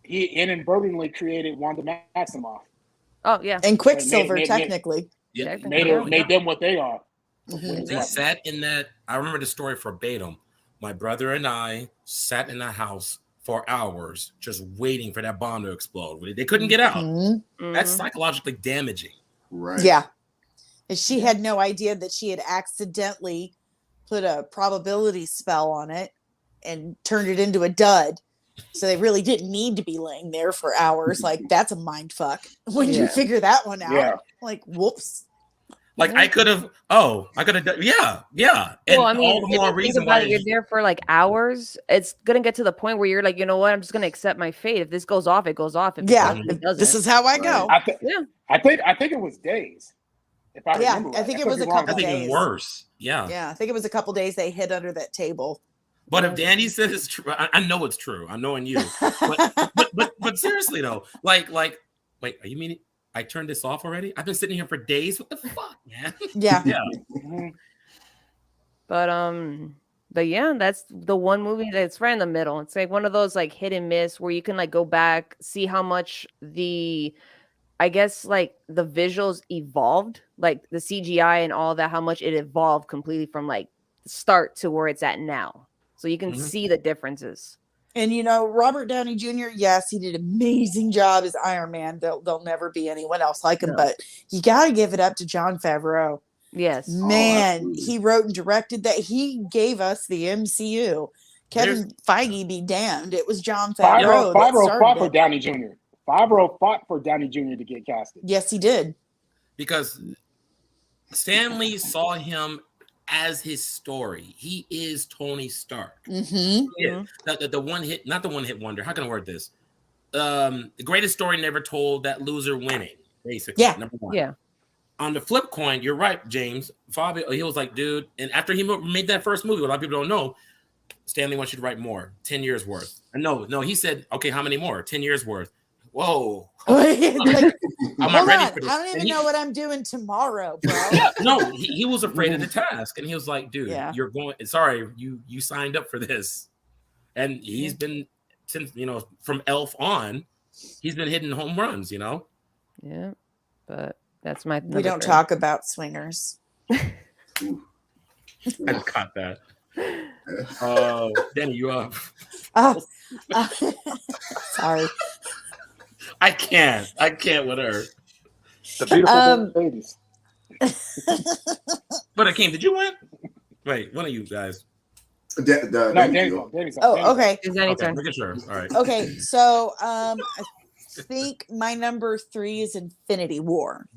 S7: He inadvertently created Wanda Maximoff.
S6: Oh yeah,
S5: and Quicksilver technically.
S4: Yeah,
S7: made them what they are.
S4: They sat in that. I remember the story verbatim. My brother and I sat in the house for hours just waiting for that bomb to explode. They couldn't get out. That's psychologically damaging.
S8: Right.
S5: Yeah. And she had no idea that she had accidentally put a probability spell on it and turned it into a dud. So they really didn't need to be laying there for hours. Like, that's a mind fuck when you figure that one out. Yeah. Like, whoops.
S4: Like I could have done, yeah. And
S6: well, I mean,
S4: all the more reason why
S6: you're there for like hours, it's gonna get to the point where you're like, you know what, I'm just gonna accept my fate. If this goes off, it goes off. If
S5: this is how I go.
S7: I think it was days. If I remember,
S5: I think it was a couple days.
S4: Even worse. Yeah.
S5: Yeah, I think it was a couple days they hid under that table.
S4: But if Danny said it's true, I know it's true. I'm knowing you. But seriously though, like, wait, are you meaning I turned this off already? I've been sitting here for days. What the fuck, man?
S5: Yeah.
S4: Yeah.
S6: But yeah, that's the one movie that's right in the middle. It's like one of those like hit and miss where you can like go back, see how much I guess like the visuals evolved, like the CGI and all that, how much it evolved completely from like the start to where it's at now. So you can see the differences.
S5: And you know, Robert Downey Jr., yes, he did an amazing job as Iron Man. There'll never be anyone else like him, but you got to give it up to Jon Favreau.
S6: Yes.
S5: Man, he wrote and directed that. He gave us the MCU. Kevin Feige be damned. It was Jon Favreau.
S7: Favreau fought for Downey Jr. Favreau fought for Downey Jr. to get casted.
S5: Yes, he did.
S4: Because Stanley saw him as his story. He is Tony Stark.
S5: Mm-hmm.
S4: Yeah. The one hit, not the one hit wonder. How can I word this? The greatest story never told, that loser winning, basically.
S5: Yeah.
S4: Number one.
S6: Yeah.
S4: On the flip coin, you're right, James. Fabio, he was like, dude, and after he made that first movie, what a lot of people don't know, Stanley wants you to write more, 10 years worth. And no, he said, okay, how many more? 10 years worth. Whoa.
S5: Like,
S4: I'm not ready
S5: on.
S4: for this.
S5: I don't even know what I'm doing tomorrow, bro.
S4: Yeah, no, he was afraid of the task. And he was like, dude, you're going, sorry, you signed up for this. And he's been, since, from Elf on, he's been hitting home runs,
S6: Yeah, but that's my.
S5: We don't talk about swingers.
S4: I caught that. Danny, you up?
S5: Sorry.
S4: I can't with her.
S7: The beautiful babies.
S4: But Hakeem, did you win? Wait, one of you guys.
S7: Danny's
S5: okay.
S6: Is Danny's turn?
S4: Making sure. All right.
S5: Okay, so I think my number 3 is Infinity War.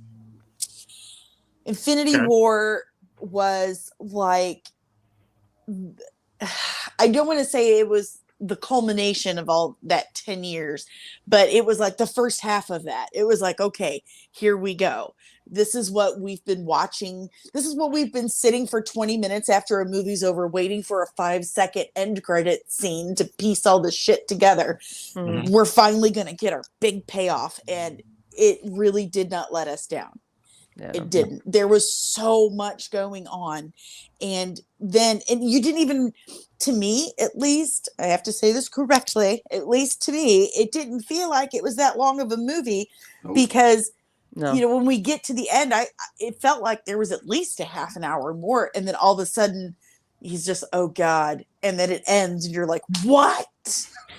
S5: Infinity War was like, I don't want to say it was the culmination of all that 10 years, but it was like the first half of that. It was like, okay, here we go. This is what we've been watching. This is what we've been sitting for 20 minutes after a movie's over, waiting for a 5-second end credit scene to piece all this shit together. Mm-hmm. We're finally going to get our big payoff. And it really did not let us down. Yeah. It didn't. There was so much going on. And you didn't even, to me, at least, I have to say this correctly, at least to me, it didn't feel like it was that long of a movie because, when we get to the end, it felt like there was at least a half an hour more. And then all of a sudden he's just, oh God. And then it ends and you're like, what?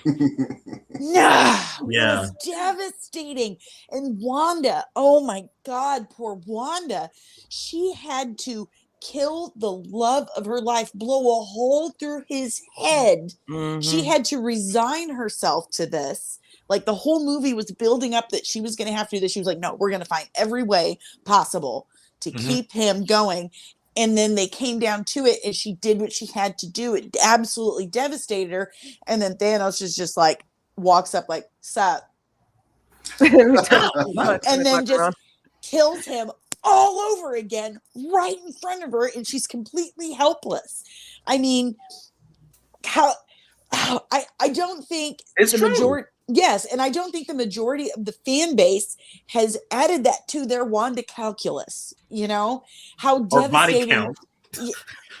S5: No, it was devastating. And Wanda, oh my God, poor Wanda. She had to kill the love of her life, blow a hole through his head. Mm-hmm. She had to resign herself to this. Like the whole movie was building up that she was going to have to do this. She was like, no, we're going to find every way possible to keep him going. And then they came down to it and she did what she had to do. It absolutely devastated her. And then Thanos is just like, walks up like, sup. And then just kills him all over again right in front of her. And she's completely helpless. I mean, I don't think
S4: it's
S5: the
S4: true.
S5: Majority. Yes, and I don't think the majority of the fan base has added that to their Wanda calculus. How devastating,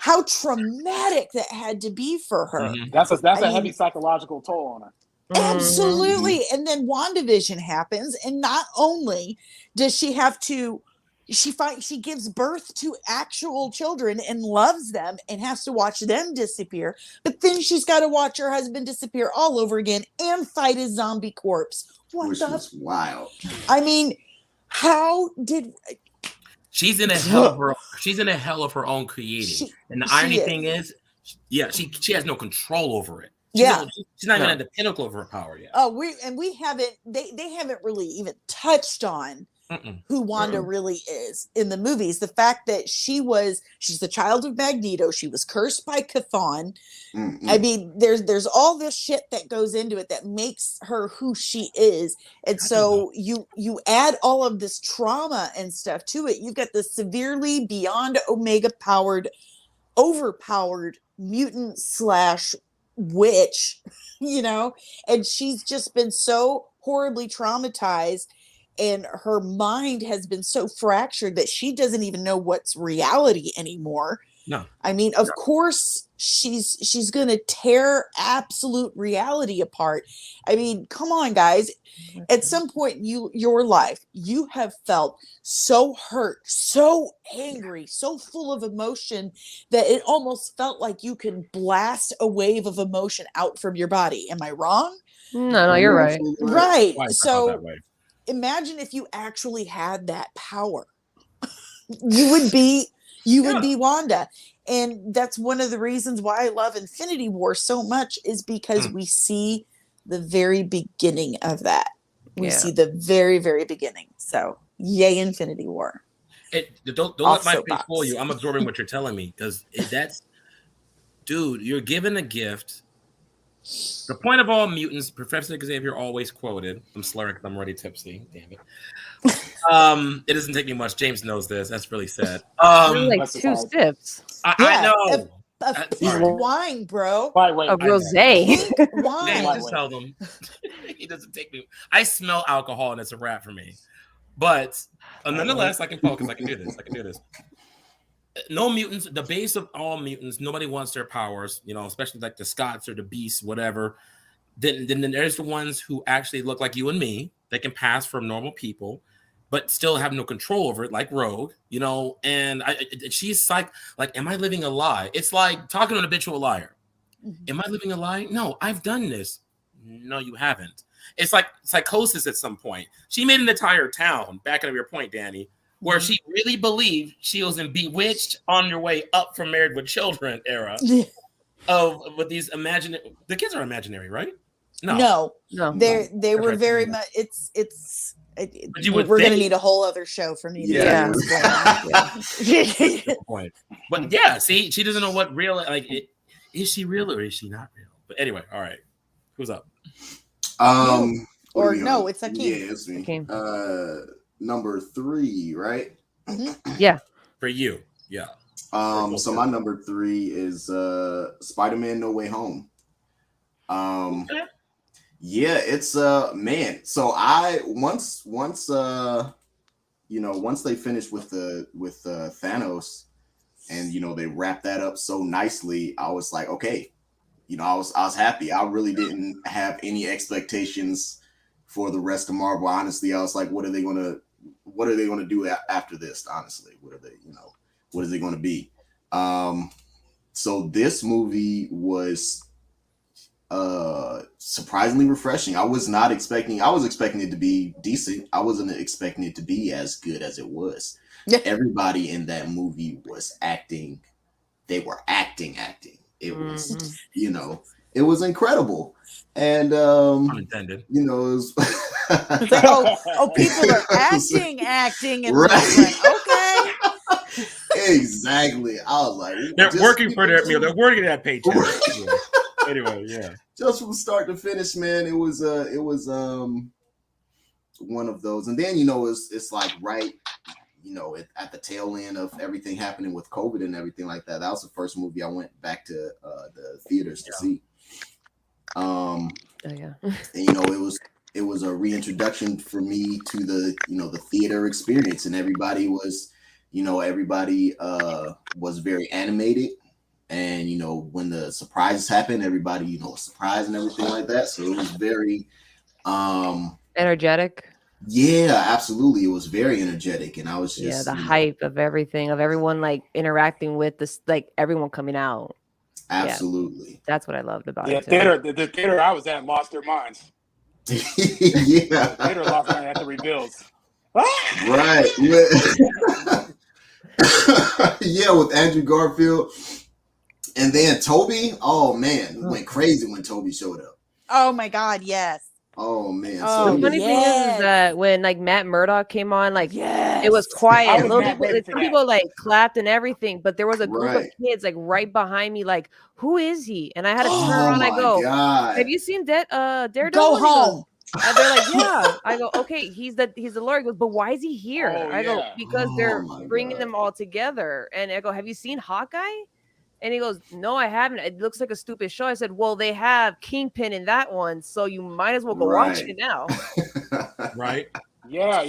S5: how traumatic that had to be for her.
S7: Mm-hmm. That's a heavy psychological toll on her.
S5: Absolutely. And then WandaVision happens, and not only does she have to, she gives birth to actual children and loves them and has to watch them disappear. But then she's got to watch her husband disappear all over again and fight a zombie corpse.
S8: Which was wild.
S5: I mean, how did
S4: she's in a hell of her own creating? And the irony thing is, she has no control over it. She's not even at the pinnacle of her power yet.
S5: Oh, we haven't. They haven't really even touched on who Wanda really is in the movies. The fact that she's the child of Magneto. She was cursed by Chthon. I mean, there's all this shit that goes into it that makes her who she is. And so you add all of this trauma and stuff to it. You've got the severely beyond Omega overpowered mutant slash witch, you know, and she's just been so horribly traumatized, and her mind has been so fractured that she doesn't even know what's reality anymore.
S4: No.
S5: I mean, of course she's going to tear absolute reality apart. I mean, come on, guys. At some point in your life, you have felt so hurt, so angry, so full of emotion that it almost felt like you can blast a wave of emotion out from your body. Am I wrong?
S6: No, you're right.
S5: Right.
S4: Why
S5: So
S4: that way?
S5: imagine if you actually had that power. You would be Wanda. And that's one of the reasons why I love Infinity War so much, is because we see the very beginning of that. We see the very, very beginning. So yay, Infinity War.
S4: Don't let my face fool you. I'm absorbing what you're telling me, because that's, dude, you're given a gift. The point of all mutants, Professor Xavier always quoted. I'm slurring because I'm already tipsy. Damn it. It doesn't take me much. James knows this. That's really sad.
S6: Like 2 sips.
S4: I know.
S5: A pink wine, bro.
S7: Wait.
S6: A rosé.
S5: Wine.
S4: Just tell them. He doesn't take me. I smell alcohol, and it's a wrap for me. But nonetheless, I can focus. I can do this. No mutants. The base of all mutants. Nobody wants their powers. You know, especially like the Scots or the Beasts, whatever. Then there's the ones who actually look like you and me. They can pass for normal people, but still have no control over it, like Rogue, you know. And she's like, am I living a lie? It's like talking to an habitual liar. Am I living a lie? No, I've done this. No, you haven't. It's like psychosis at some point. She made an entire town, back up your point, Danny, where she really believed she was in Bewitched on your way up from Married with Children era with these the kids are imaginary, right?
S5: No. They were very much. We're going to need a whole other show for me to explain that.
S4: Point. But yeah, see, she doesn't know what real is she real or is she not real? But anyway, all right, who's up?
S5: Or no, it's Hakeem.
S8: Yeah, it's me.
S6: Hakeem.
S8: Number 3, right?
S6: Yeah,
S4: for you, yeah.
S8: So my number 3 is Spider-Man: No Way Home. Yeah, it's man. So once they finished with Thanos, and they wrapped that up so nicely, I was like, okay, I was happy. I really didn't have any expectations for the rest of Marvel. Honestly, I was like, what are they gonna do after this? Honestly, what is it gonna be? So this movie was surprisingly refreshing. I was expecting it to be decent. I wasn't expecting it to be as good as it was. Everybody in that movie was acting. They were acting. It was, it was incredible. And
S4: unintended.
S8: It was
S5: it's like, people are acting, and okay.
S8: Exactly. I was like,
S4: they're working for their meal. They're working that paycheck. Anyway, yeah.
S8: Just from start to finish, man, it was one of those. And then it's like right, at the tail end of everything happening with COVID and everything like that. That was the first movie I went back to the theaters to see. And, it was a reintroduction for me to the theater experience, and everybody was very animated. And when the surprises happened, everybody was surprised and everything like that. So it was very
S6: energetic.
S8: Yeah, absolutely. It was very energetic, and I was just
S6: the hype of everything, of everyone like interacting with this, like everyone coming out.
S8: Absolutely,
S6: that's what I loved about
S7: it. The theater I was at lost their minds.
S8: Yeah,
S7: the theater lost their minds at the reveals.
S8: Right. Yeah, with Andrew Garfield. And then Toby, oh man, went crazy when Toby showed up.
S5: Oh my God, yes.
S8: Oh man.
S6: So the funny thing is that when like Matt Murdock came on, like it was quiet. Some people like clapped and everything, but there was a group of kids like right behind me, like, who is he? And I had to turn around. I go, have you seen Daredevil?
S5: Go home.
S6: And they're like, yeah. I go, okay, he's the lawyer. He goes, but why is he here? I go, because they're bringing them all together. And I go, have you seen Hawkeye? And he goes, "No, I haven't. It looks like a stupid show." I said, "Well, they have Kingpin in that one, so you might as well go watch it now."
S4: Right?
S7: Yeah.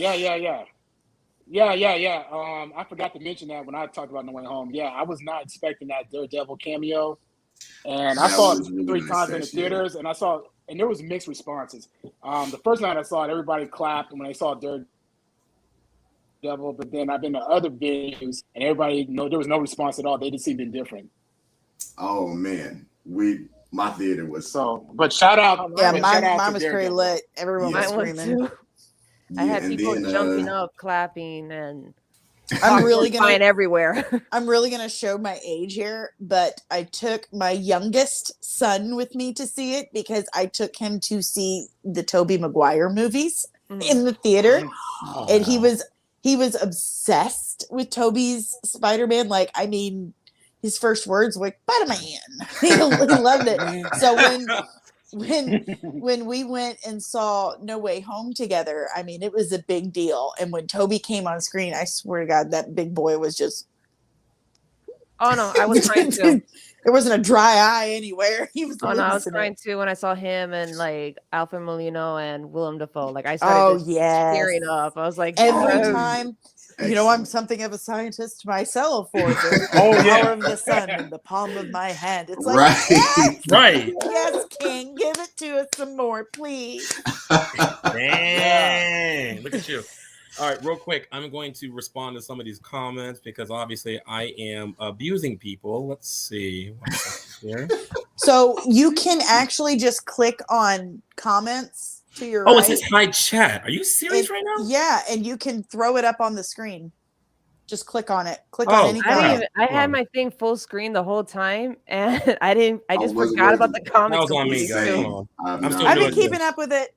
S7: I forgot to mention that when I talked about No Way Home. Yeah, I was not expecting that Daredevil cameo, and I
S8: That
S7: saw it
S8: was really
S7: 3
S8: nice,
S7: times in the
S8: actually.
S7: theaters, and there was mixed responses. The first night I saw it, everybody clapped when they saw Daredevil, but then I've been to other venues, and everybody, there was no response at all. They just seemed indifferent.
S8: Oh man, my theater was
S7: But shout out,
S5: Yeah,
S7: shout out
S5: mine
S7: to
S5: was pretty
S7: Daredevil.
S5: lit. Everyone was
S6: Mine was
S5: screaming.
S6: too. I had people jumping up, clapping, and
S5: I'm really gonna
S6: flying everywhere.
S5: I'm really gonna show my age here, but I took my youngest son with me to see it because I took him to see the Tobey Maguire movies in the theater, and he was obsessed with Tobey's Spider-Man. Like, I mean, his first words were "Spider-Man." He loved it. So when we went and saw No Way Home together, I mean, it was a big deal. And when Tobey came on screen, I swear to God, that big boy was just.
S6: Oh no, I was crying too.
S5: There wasn't a dry eye anywhere. He was.
S6: Oh no, I was crying too when I saw him and like Alfred Molina and Willem Dafoe. Like I started tearing up. I was like,
S5: every time. You know, I'm something of a scientist myself, or the power of the sun in the palm of my hand. It's like,
S4: right.
S5: Yes, King, give it to us some more, please.
S4: Dang, look at you. All right, real quick, I'm going to respond to some of these comments because obviously I am abusing people. Let's see what's here.
S5: So you can actually just click on comments to your right.
S4: It says hi chat. Are you serious right now?
S5: Yeah, and you can throw it up on the screen. Just click on it. Click on any comment.
S6: I had my thing full screen the whole time, and I just forgot about the comments.
S4: That was on me, guys.
S6: I've been keeping up with it.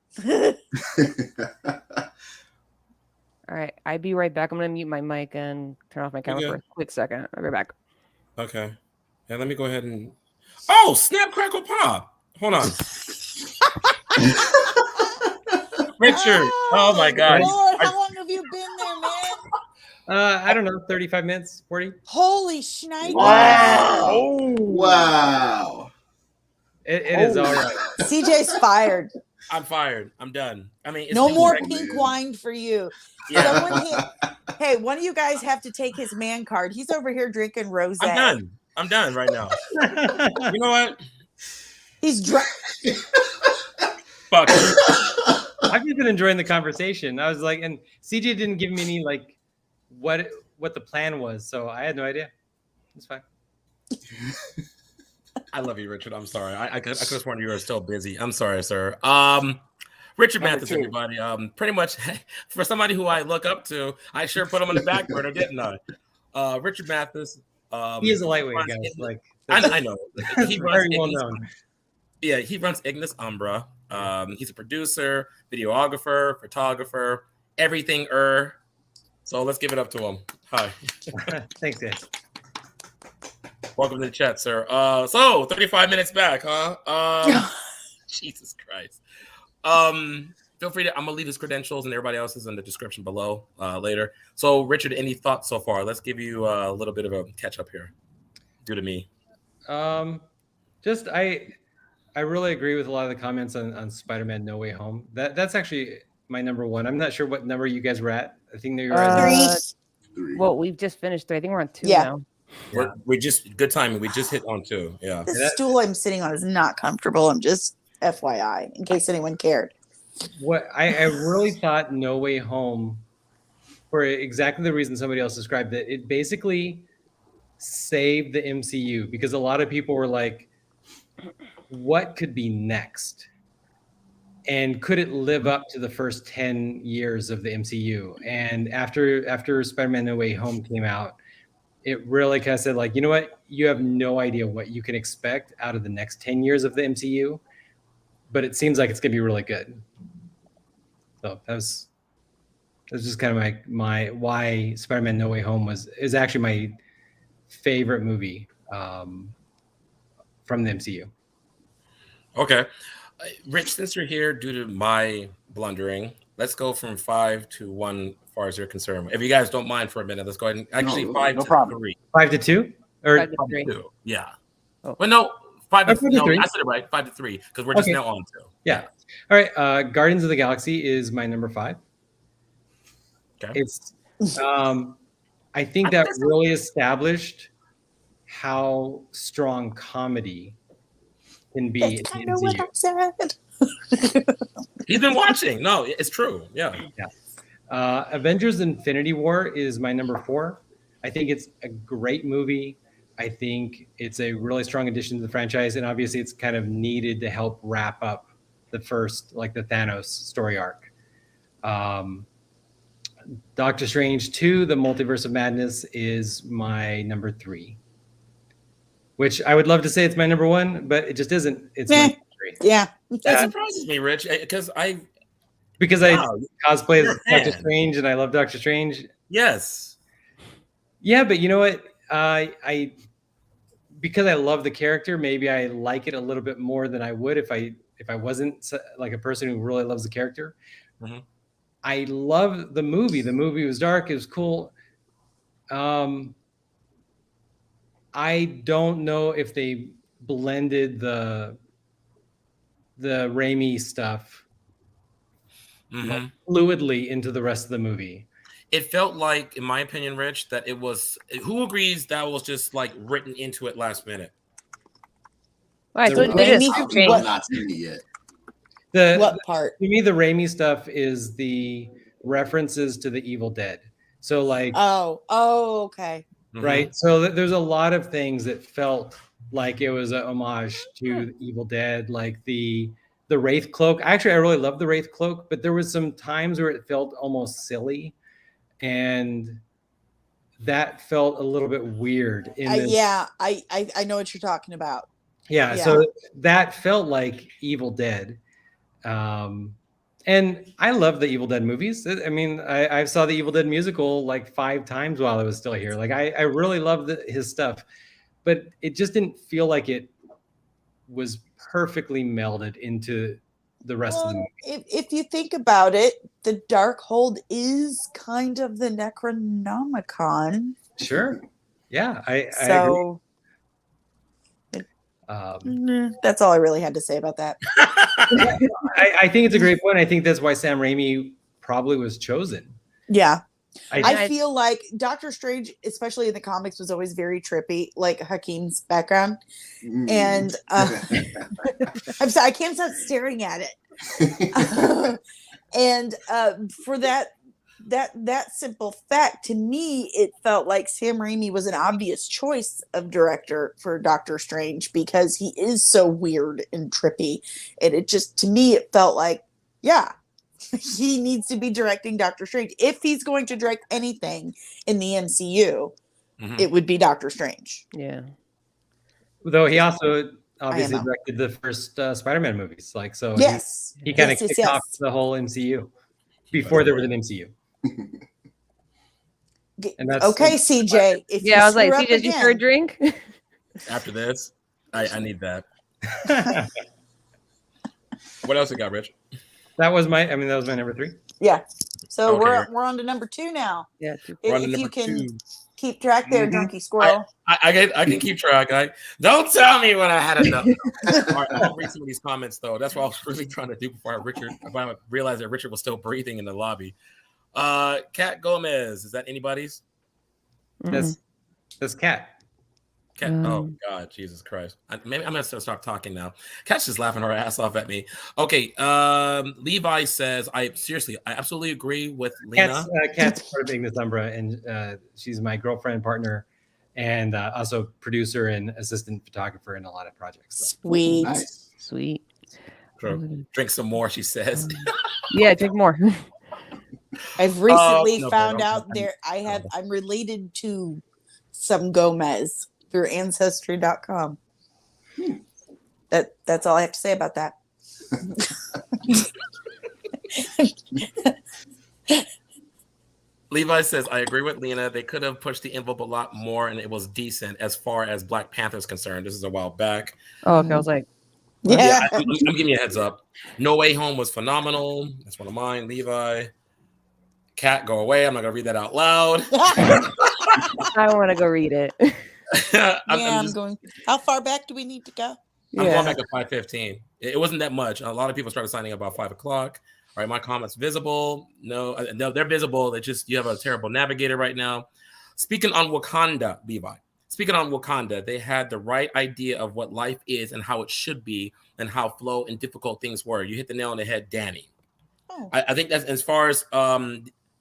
S6: All right, I'll be right back. I'm gonna mute my mic and turn off my camera for a quick second. I'll be back.
S4: Okay. Yeah, let me go ahead and. Oh, snap, crackle, pop! Hold on. Richard, oh my God!
S5: Lord, how long have you been there, man?
S9: I don't know, 35 minutes, 40.
S5: Holy shnikes!
S8: Wow!
S9: It is all right.
S5: CJ's fired.
S4: I'm fired. I'm done. I mean,
S5: no more pink wine for you.
S4: Yeah.
S5: Hey, one of you guys have to take his man card. He's over here drinking rosé.
S4: I'm done right now. You know what?
S5: He's drunk.
S4: Fuck.
S9: I've just been enjoying the conversation. I was like, and CJ didn't give me any like what the plan was, so I had no idea. It's fine.
S4: I love you, Richard. I'm sorry. I could have sworn you were still busy. I'm sorry, sir. Richard Mathis, everybody. Pretty much for somebody who I look up to, I sure put him on the back burner, didn't I? Richard Mathis.
S9: He is a lightweight, guys. Like
S4: I know. He runs
S9: very well known.
S4: Yeah, he runs Ignus Umbra. He's a producer, videographer, photographer, everything. So let's give it up to him. Hi.
S9: Thanks, guys.
S4: Welcome to the chat, sir. So 35 minutes back, huh? Jesus Christ. Feel free to. I'm gonna leave his credentials and everybody else's in the description below later. So, Richard, any thoughts so far? Let's give you a little bit of a catch up here. Due to me.
S9: Just I really agree with a lot of the comments on Spider-Man No Way Home. That's actually my number one. I'm not sure what number you guys were at. I think they were at
S5: 3.
S6: Well, we've just finished 3. I think we're on 2 now.
S4: We just good timing. We just hit on 2. Yeah.
S5: The stool I'm sitting on is not comfortable. I'm just FYI, in case anyone cared.
S9: What I really thought No Way Home, for exactly the reason somebody else described it, it basically saved the MCU because a lot of people were like, what could be next? And could it live up to the first 10 years of the MCU? And after Spider-Man No Way Home came out, it really kind of said, like, you know what? You have no idea what you can expect out of the next 10 years of the MCU, but it seems like it's going to be really good. So that's just kind of my why Spider-Man No Way Home is actually my favorite movie from the MCU.
S4: Okay. Rich, since you're here due to my blundering, let's go from 5 to 1 as far as you're concerned. If you guys don't mind for a minute, let's go ahead and actually 5 to 3.
S9: 5 to 2? Or
S6: 5-3.
S4: 2. Yeah.
S6: Oh.
S4: Well, no, 5 to
S9: 5 to
S4: no,
S9: 3.
S4: I said it right. 5-3 because we're just
S9: Okay.
S4: now on 2.
S9: Yeah. All right. Guardians of the Galaxy is my number 5.
S4: Okay.
S9: It's I think that really established how strong comedy can be.
S5: That's kind of what I said.
S4: He's been watching. No, it's true. Yeah.
S9: Avengers Infinity War is my number 4. I think it's a great movie. I think it's a really strong addition to the franchise, and obviously it's kind of needed to help wrap up the first, like the Thanos story arc. Doctor Strange 2, The Multiverse of Madness is my number 3, which I would love to say it's my number 1, but it just isn't. It's my number 3.
S5: Yeah.
S4: That surprises me, Rich, because I
S9: cosplay as Doctor Strange and I love Doctor Strange.
S4: Yes.
S9: Yeah, but you know what? I because I love the character, maybe I like it a little bit more than I would if I wasn't like a person who really loves the character.
S4: Mm-hmm.
S9: I love the movie. The movie was dark. It was cool. I don't know if they blended the Raimi stuff like, fluidly into the rest of the movie.
S4: It felt like, in my opinion, Rich, that it was. Who agrees that was just like written into it last minute?
S6: All right, so they just changed.
S8: Not seen it
S9: The
S8: yet.
S5: What part?
S9: To me, the Raimi stuff is the references to the Evil Dead. So like,
S5: okay.
S9: Right. So there's a lot of things that felt like it was a homage to the Evil Dead, like the Wraith cloak. Actually, I really love the Wraith cloak, but there was some times where it felt almost silly, and that felt a little bit weird.
S5: I know what you're talking about.
S9: Yeah. So that felt like Evil Dead. And I love the Evil Dead movies. I mean, I saw the Evil Dead musical like 5 times while I was still here. Like I really love his stuff, but it just didn't feel like it was perfectly melded into the rest of the movie.
S5: If you think about it, the Darkhold is kind of the Necronomicon.
S9: Sure. Yeah. I
S5: agree. That's all I really had to say about that.
S9: I think it's a great point. I think that's why Sam Raimi probably was chosen.
S5: Yeah. I feel like Doctor Strange, especially in the comics, was always very trippy, like Hakeem's background. And I'm sorry, I can't stop staring at it. And for that simple fact, to me, it felt like Sam Raimi was an obvious choice of director for Doctor Strange because he is so weird and trippy. And it just, to me, it felt like, yeah, he needs to be directing Doctor Strange. If he's going to direct anything in the MCU, it would be Doctor Strange.
S6: Yeah.
S9: Though he also obviously directed the first Spider-Man movies. Like, so
S5: yes,
S9: he kind of kicked off the whole MCU before there was an MCU.
S5: And that's okay, CJ. If
S6: I was like, CJ, did you for a drink?
S4: After this, I need that. What else you got, Rich?
S9: That was my number 3.
S5: Yeah. So we're on to number 2 now.
S6: Yeah.
S5: If you can keep track there, Donkey Squirrel.
S4: I can keep track. Don't tell me when I had enough. All right, I'll read some of these comments though. That's what I was really trying to do before I realized that Richard was still breathing in the lobby. Kat Gomez, is that anybody's?
S9: That's Kat.
S4: Oh God, Jesus Christ! Maybe I'm gonna stop talking now. Kat's just laughing her ass off at me. Okay, Levi says, I absolutely agree with Lena.
S9: Kat's part of Ignus Umbra, and she's my girlfriend, partner, and also producer and assistant photographer in a lot of projects. So.
S5: Sweet,
S8: nice.
S6: Sweet.
S4: Drink some more, she says.
S6: Yeah, drink more.
S5: I've recently found out I'm related to some Gomez through ancestry.com. That's all I have to say about that.
S4: Levi says, I agree with Lena. They could have pushed the envelope a lot more and it was decent as far as Black Panther is concerned. This is a while back.
S6: Oh, okay. I was like,
S5: yeah.
S4: I'm giving you a heads up. No Way Home was phenomenal. That's one of mine. Levi. Cat, go away. I'm not going to read that out loud.
S6: I want to go read it.
S5: I'm going. How far back do we need to go?
S4: I'm going back to 5:15. It wasn't that much. A lot of people started signing up about 5 o'clock. All right, my comments visible. No, they're visible. It's just you have a terrible navigator right now. Speaking on Wakanda, Levi. Speaking on Wakanda, they had the right idea of what life is and how it should be and how flow and difficult things were. You hit the nail on the head, Danny. Oh. I think that's as far as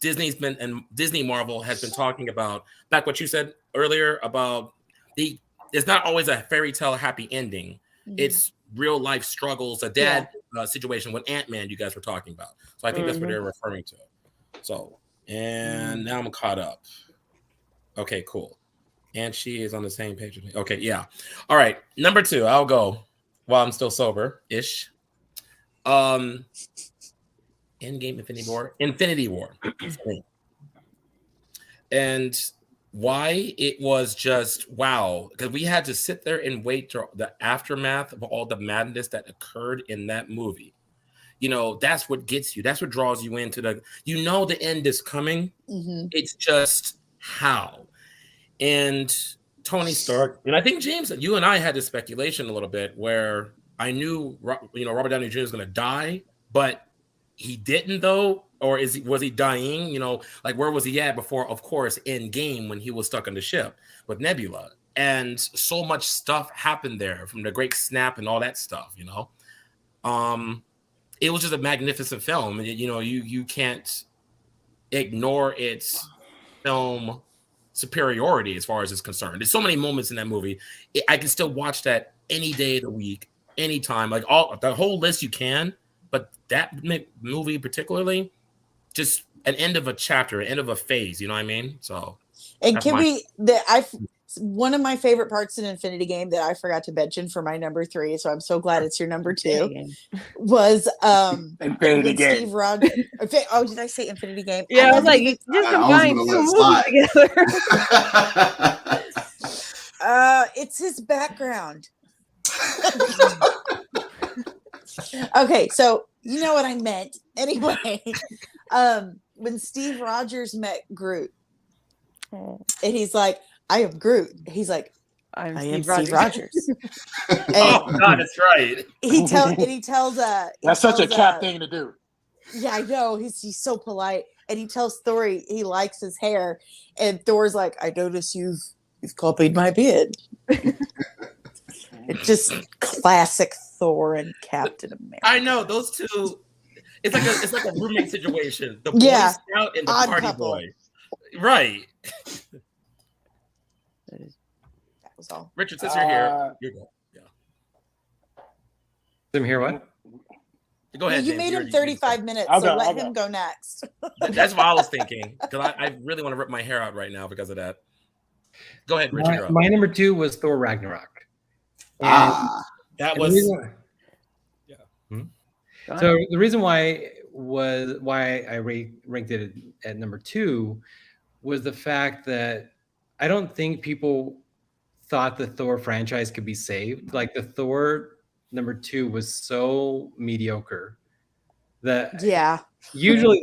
S4: Disney's been and Disney Marvel has been talking about. Back what you said earlier about it's not always a fairy tale happy ending. Mm-hmm. It's real life struggles, a dad situation with Ant-Man you guys were talking about. So I think that's what they're referring to. So, and now I'm caught up. Okay, cool. And she is on the same page with me. Okay, yeah. All right, number 2, I'll go while I'm still sober-ish. Endgame, Infinity War. And why it was just wow, because we had to sit there and wait for the aftermath of all the madness that occurred in that movie. You know, that's what gets you. That's what draws you into the end is coming. Mm-hmm. It's just how. And Tony Stark, and I think James, you and I had this speculation a little bit where I knew, Robert Downey Jr. was going to die, but he didn't though. Or was he dying? Like where was he at before, of course, Endgame when he was stuck on the ship with Nebula? And so much stuff happened there from the Great Snap and all that stuff, It was just a magnificent film. You can't ignore its film superiority as far as it's concerned. There's so many moments in that movie. I can still watch that any day of the week, anytime. Like the whole list you can, but that movie particularly, just an end of a chapter, end of a phase, you know what I mean? So,
S5: and one of my favorite parts in Infinity Game that I forgot to mention for my number 3, so I'm so glad it's your number 2, was
S7: Infinity Game.
S5: Steve Rogers. Oh, did I say Infinity Game?
S6: Yeah, I was like, just combine 2 movies together.
S5: It's his background. Okay, so you know what I meant. Anyway, when Steve Rogers met Groot, and he's like, I am Groot. He's like, I am Steve Rogers.
S4: Oh God, that's right.
S5: He tells
S7: that's such a Cap thing to do.
S5: Yeah, I know. He's so polite, and he tells Thor he likes his hair, and Thor's like, I notice you've copied my beard. It's just classic Thor and Captain America.
S4: I know those two. It's like a roommate situation. The Boy Scout and the
S5: Odd
S4: party
S5: couple.
S4: boy. Right.
S5: That was all.
S4: Richard, since you're here, you go. Yeah.
S9: I'm here. What?
S4: Go ahead.
S5: You
S4: James.
S5: made him 35 minutes, so let him go next.
S4: That's what I was thinking, because I really want to rip my hair out right now because of that. Go ahead, Richard.
S9: My number 2 was Thor Ragnarok.
S4: That was.
S9: So the reason why I ranked it at number 2 was the fact that I don't think people thought the Thor franchise could be saved. Like the Thor number 2 was so mediocre that usually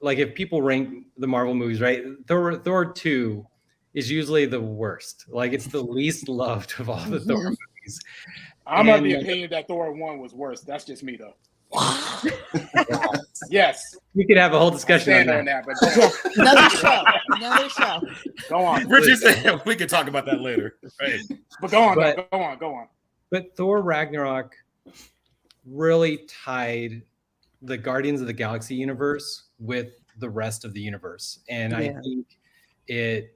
S9: if people rank the Marvel movies, right? Thor 2 is usually the worst. Like it's the least loved of all the Thor movies.
S7: I'm of the opinion that Thor 1 was worse. That's just me though. Yes,
S9: we could have a whole discussion on that.
S7: But
S5: another show.
S7: Go on.
S4: Richard said we could talk about that later. Right.
S7: But go on.
S9: But Thor Ragnarok really tied the Guardians of the Galaxy universe with the rest of the universe, and I think it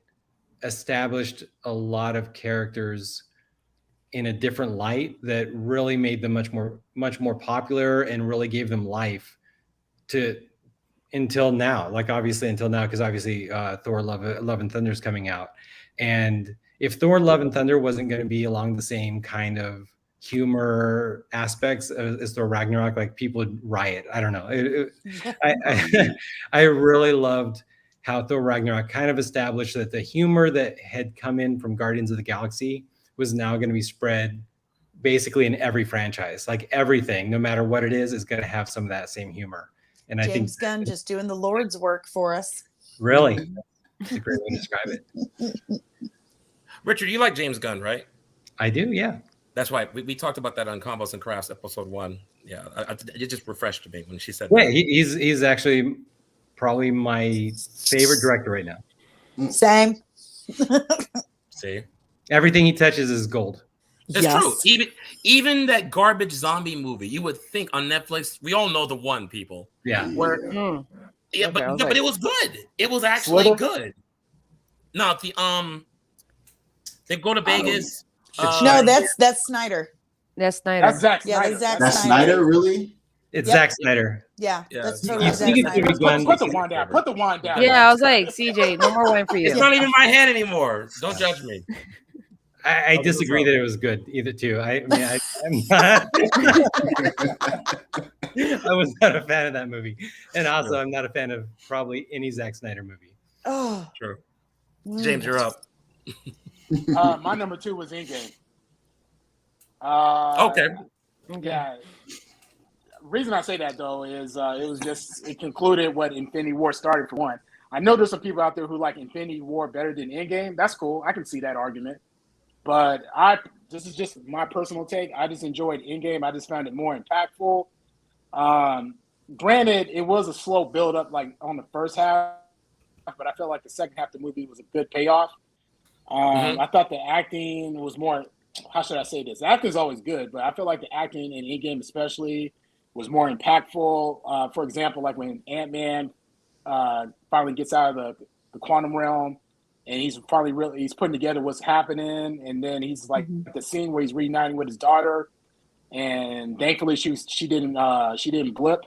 S9: established a lot of characters in a different light that really made them much more popular and really gave them life until now. Like obviously until now, because obviously Thor Love and Thunder is coming out, and if Thor Love and Thunder wasn't going to be along the same kind of humor aspects as Thor Ragnarok, like people would riot. I don't know. I really loved how Thor Ragnarok kind of established that the humor that had come in from Guardians of the Galaxy was now going to be spread basically in every franchise. Like everything, no matter what it is going to have some of that same humor. And I think
S5: James Gunn just doing the Lord's work for us.
S9: Really, that's a great way to describe it.
S4: Richard, you like James Gunn, right?
S9: I do, yeah.
S4: That's right. We talked about that on Combos and Crafts episode 1. Yeah, it just refreshed me when she said
S9: Yeah,
S4: that.
S9: he's actually probably my favorite director right now.
S5: Same.
S4: See,
S9: everything he touches is gold.
S4: It's true. Even that garbage zombie movie, you would think on Netflix, we all know the one, people.
S9: Yeah.
S4: Where,
S6: Okay,
S4: but it was good. It was actually good. No, they go to Vegas.
S5: No, that's Snyder.
S6: That's Snyder.
S7: That's Zack
S5: Yeah,
S7: Snyder.
S5: that's Zack Snyder.
S8: Really?
S9: It's Zack Snyder.
S5: Yeah,
S4: Yeah.
S5: that's totally Zack
S9: think it's
S5: Snyder.
S9: gonna be
S7: Put the wine down. Put the wine down.
S6: Yeah, I was like, CJ, no more wine for you.
S4: It's not even my hand anymore. Don't judge me.
S9: I disagree that it was good either too. I'm not, I was not a fan of that movie. And also I'm not a fan of probably any Zack Snyder movie.
S5: Oh,
S4: True. James, you're up.
S7: My number 2 was Endgame.
S4: Okay.
S7: Yeah. Reason I say that though is it concluded what Infinity War started for one. I know there's some people out there who like Infinity War better than Endgame. That's cool. I can see that argument. But this is just my personal take. I just enjoyed Endgame. I just found it more impactful. Granted, it was a slow build up like on the first half, but I felt like the second half of the movie was a good payoff. I thought the acting was more, how should I say this? The acting is always good, but I feel like the acting in Endgame especially was more impactful. For example, like when Ant-Man finally gets out of the quantum realm, and he's putting together what's happening, and then he's like the scene where he's reuniting with his daughter, and thankfully she didn't blip.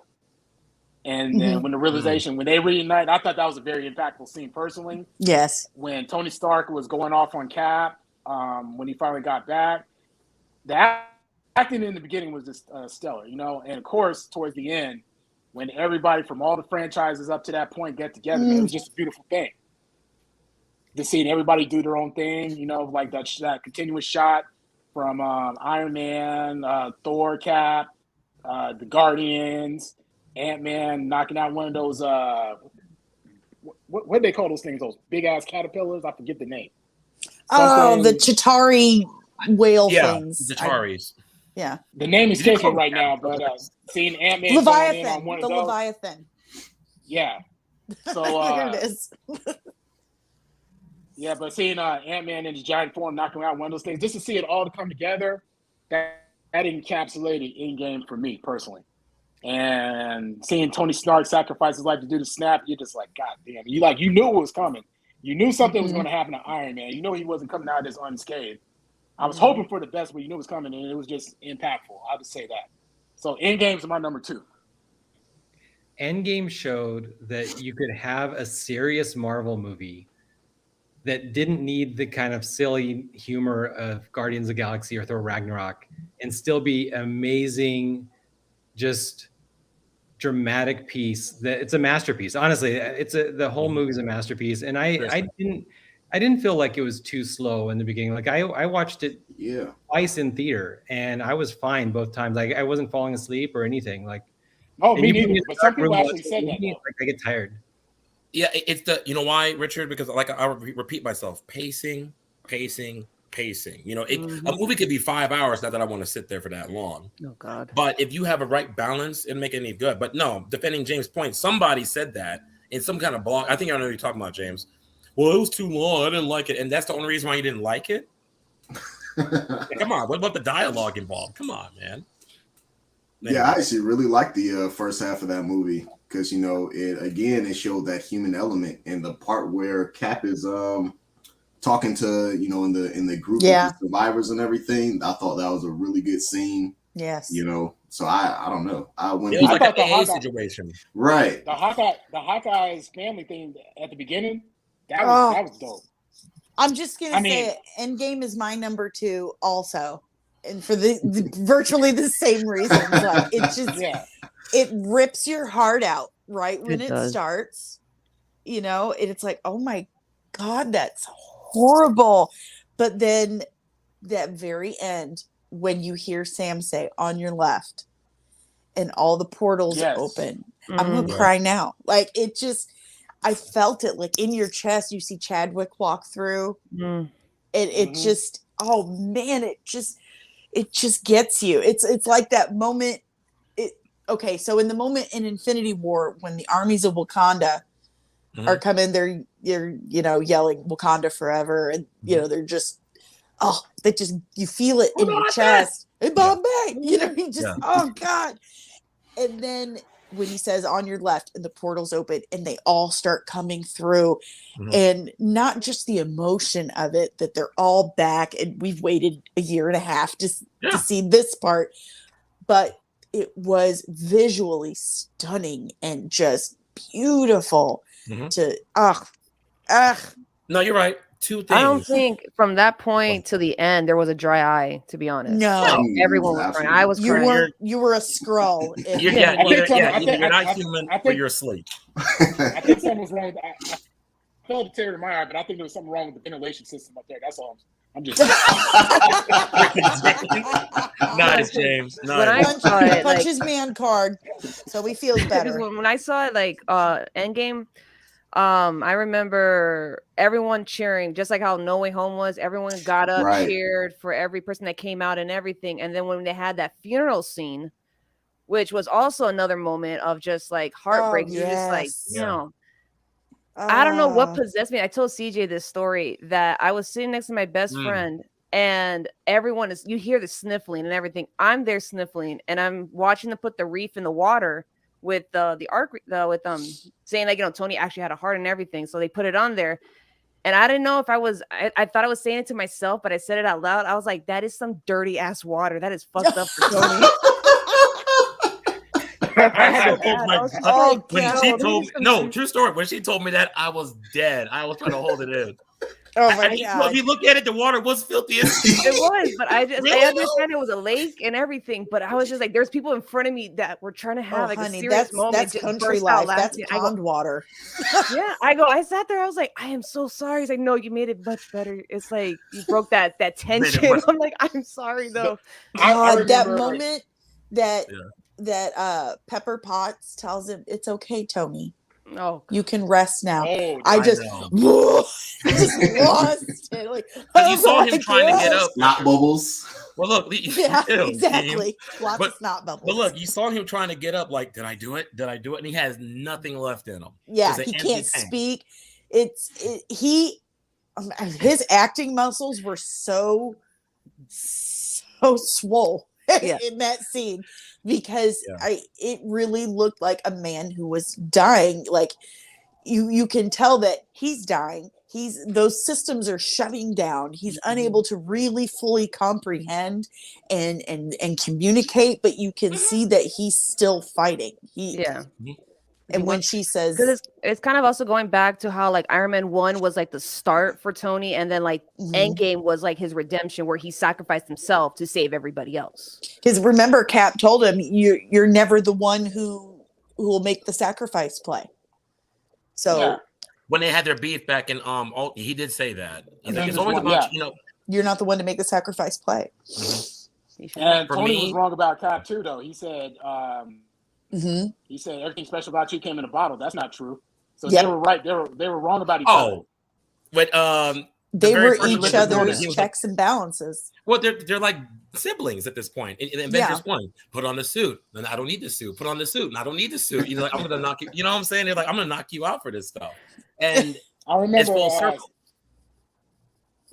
S7: And then when the realization, when they reunite, I thought that was a very impactful scene personally.
S5: yes.
S7: When Tony Stark was going off on Cap, when he finally got back, the acting in the beginning was just stellar, and of course towards the end, when everybody from all the franchises up to that point get together, man, it was just a beautiful thing. Just seeing everybody do their own thing, like that continuous shot from Iron Man, Thor, Cap, the Guardians, Ant-Man knocking out one of those what do they call those things? Those big ass caterpillars? I forget the name.
S5: Oh, the Chitauri whale things.
S4: The Chitaris.
S5: Yeah.
S7: The name is escaping right now, but seeing Ant-Man going in on one of those.
S5: Leviathan.
S7: Yeah. So
S5: there it is.
S7: yeah, but seeing Ant-Man in his giant form knocking out one of those things, just to see it all come together, that encapsulated Endgame for me personally. And seeing Tony Stark sacrifice his life to do the snap, you're just like, God damn. You knew it was coming. You knew something was going to happen to Iron Man. You know he wasn't coming out of this unscathed. I was hoping for the best, but you knew it was coming, and it was just impactful. I'll just say that. So Endgame's my number 2.
S9: Endgame showed that you could have a serious Marvel movie that didn't need the kind of silly humor of Guardians of the Galaxy or Thor Ragnarok and still be amazing, just dramatic piece. That it's a masterpiece. Honestly, the whole movie's a masterpiece. And I didn't feel like it was too slow in the beginning. Like I watched it twice in theater, and I was fine both times. Like I wasn't falling asleep or anything. Like
S7: me neither. But some people actually said that.
S9: Like I get tired.
S4: Yeah, it's you know why, Richard? Because like I repeat myself, pacing. A movie could be 5 hours. Not that I want to sit there for that long.
S6: Oh God!
S4: But if you have a right balance, it'll make it any good. But no, defending James' point, somebody said that in some kind of blog. I think I know what you're talking about, James. Well, it was too long. I didn't like it, and that's the only reason why you didn't like it. Come on, what about the dialogue involved? Come on, man.
S8: Yeah, I actually really liked the first half of that movie because it showed that human element, and the part where Cap is talking to in the group of the survivors and everything. I thought that was a really good scene.
S5: Yes.
S8: So I don't know.
S4: It was like an AA situation,
S8: right?
S7: The Hawkeye's family thing at the beginning, that was dope.
S5: I'm just gonna say Endgame is my number 2 also, and for the virtually the same reasons. Like it just it rips your heart out right when it starts. It's like, oh my God, that's horrible. But then that very end, when you hear Sam say "on your left" and all the portals open, I'm gonna cry now. Like it just, I felt it like in your chest. You see Chadwick walk through, And it just, oh man, it just gets you. It's like that moment. Okay, so in the moment in Infinity War when the armies of Wakanda are coming, they're yelling Wakanda forever, and they're just you feel it in your chest. Hey, Bombay, you just oh god. And then when he says on your left and the portals open and they all start coming through, and not just the emotion of it that they're all back and we've waited a year and a half to see this part, but it was visually stunning and just beautiful
S4: No, you're right. Two things.
S6: I don't think from that point to the end there was a dry eye, to be honest.
S5: No.
S6: Everyone was crying. I was crying.
S5: You were a Skrull.
S4: Either you're not human or you're asleep.
S7: I think something was wrong. I felt a tear in my eye, but I think there was something wrong with the ventilation system up there. That's all. I'm just
S4: nice, James. Nice.
S6: When I saw it,
S5: punch his man card, so he feels better.
S6: When I saw it, like Endgame, I remember everyone cheering, just like how No Way Home was. Everyone got up, cheered for every person that came out and everything. And then when they had that funeral scene, which was also another moment of just like heartbreak, you're just like, I don't know what possessed me. I told CJ this story that I was sitting next to my best friend, and everyone you hear the sniffling and everything. I'm there sniffling, and I'm watching them put the reef in the water with the arc with saying like Tony actually had a heart and everything, so they put it on there. And I didn't know if I thought I was saying it to myself, but I said it out loud. I was like, that is some dirty ass water. That is fucked up for Tony.
S4: True story. When she told me that, I was dead. I was trying to hold it in.
S5: Oh my God.
S4: If you look at it, the water was filthy.
S6: It was, but I understand it was a lake and everything. But I was just like, there's people in front of me that were trying to have a serious moment.
S5: That's country life. That's pond water.
S6: I sat there. I was like, I am so sorry. He's like, no, you made it much better. It's like you broke that tension. I'm like, I'm sorry though.
S5: That moment that Pepper Potts tells him, it's okay, Tony.
S6: Oh,
S5: you can rest now.
S4: I
S5: just lost it. Like,
S4: you saw him trying to get up.
S8: Snot bubbles.
S4: Well, look,
S5: exactly. Lots of snot bubbles.
S4: But look, you saw him trying to get up. Like, did I do it? Did I do it? And he has nothing left in him.
S5: Yeah, he can't speak. His acting muscles were so swole in that scene. Because it really looked like a man who was dying. Like you can tell that he's dying. Those systems are shutting down. He's unable to really fully comprehend and communicate, but you can see that he's still fighting. And when she says,
S6: because it's kind of also going back to how like Iron Man 1 was like the start for Tony, and then like Endgame was like his redemption where he sacrificed himself to save everybody else.
S5: Because remember, Cap told him, you're never the one who will make the sacrifice play. So
S4: when they had their beef back in he did say that. It's always about
S5: you're not the one to make the sacrifice play.
S7: And Tony was wrong about Cap too, though. He said he said everything special about you came in a bottle. That's not true. So they were right. They were wrong about each other.
S4: But
S5: they were each other's checks and balances.
S4: Well, they're like siblings at this point. In Avengers 1, put on the suit. Then I don't need the suit. Put on the suit. And I don't need the suit. Like, I'm gonna knock you. You know what I'm saying? They're like, I'm gonna knock you out for this stuff. And
S7: I remember
S4: it's full circle.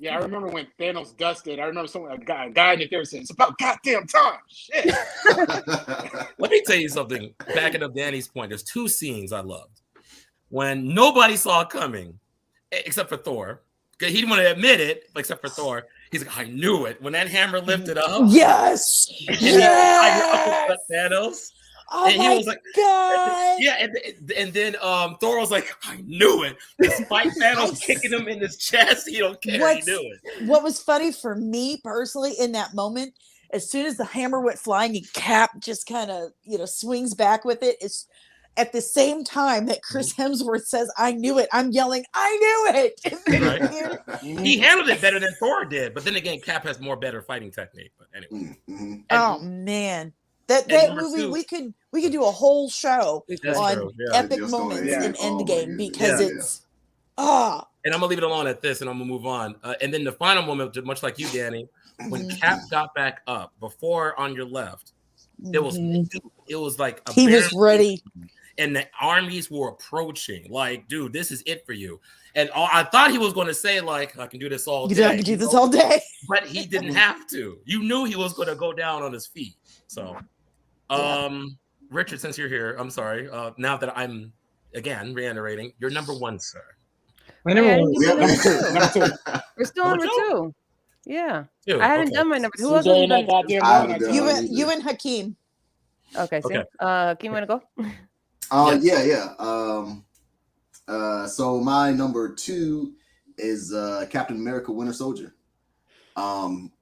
S7: Yeah, I remember when Thanos dusted. I remember a guy in the theater said, "It's about goddamn time." Shit.
S4: Let me tell you something. Backing up Danny's point, there's two scenes I loved when nobody saw it coming, except for Thor. He didn't want to admit it, except for Thor. He's like, "I knew it." When that hammer lifted up,
S5: yes,
S4: I Thanos.
S5: Oh and he was like, God.
S4: Yeah, and then Thor was like, I knew it. Despite Thanos kicking him in his chest, he don't care. He knew it.
S5: What was funny for me personally in that moment, as soon as the hammer went flying and Cap just kind of, swings back with it, it's at the same time that Chris Hemsworth says, I knew it. I'm yelling, I knew it.
S4: Right. He handled it better than Thor did. But then again, Cap has better fighting technique. But anyway.
S5: Oh, man. That movie, we could do a whole show on epic moments in Endgame because it's
S4: And I'm gonna leave it alone at this, and I'm gonna move on. And then the final moment, much like you, Danny, when Cap got back up before on your left, it was like a
S5: he was ready,
S4: and the armies were approaching. Like, dude, this is it for you. And I thought he was going to say, like, I can do this all day.
S5: I can do this all day,
S4: but he didn't have to. You knew he was going to go down on his feet. So, Richard, since you're here, I'm sorry. Now that I'm again reiterating, you're number one, sir.
S9: My number one.
S7: Number two.
S6: We're still on number two. Yeah.
S4: Two,
S6: I haven't
S4: okay.
S6: done my number two. Who else
S7: CJ,
S6: has
S7: that
S6: done?
S7: goddamn one.
S5: you and Hakeem.
S6: Okay, see.
S4: Okay.
S6: Hakeem, want to go?
S8: So my number two is Captain America: Winter Soldier.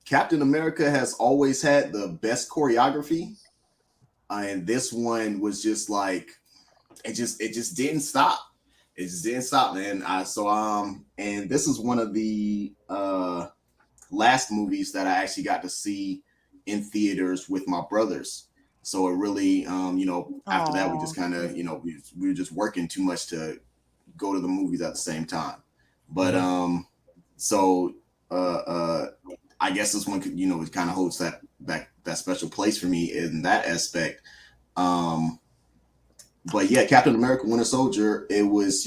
S8: Captain America has always had the best choreography, and this one was just like it just didn't stop. It just didn't stop, man. And this is one of the last movies that I actually got to see in theaters with my brothers. So it really, after that, we just kind of, we were just working too much to go to the movies at the same time. But I guess this one could, it kind of holds that special place for me in that aspect. But yeah, Captain America: Winter Soldier, it was,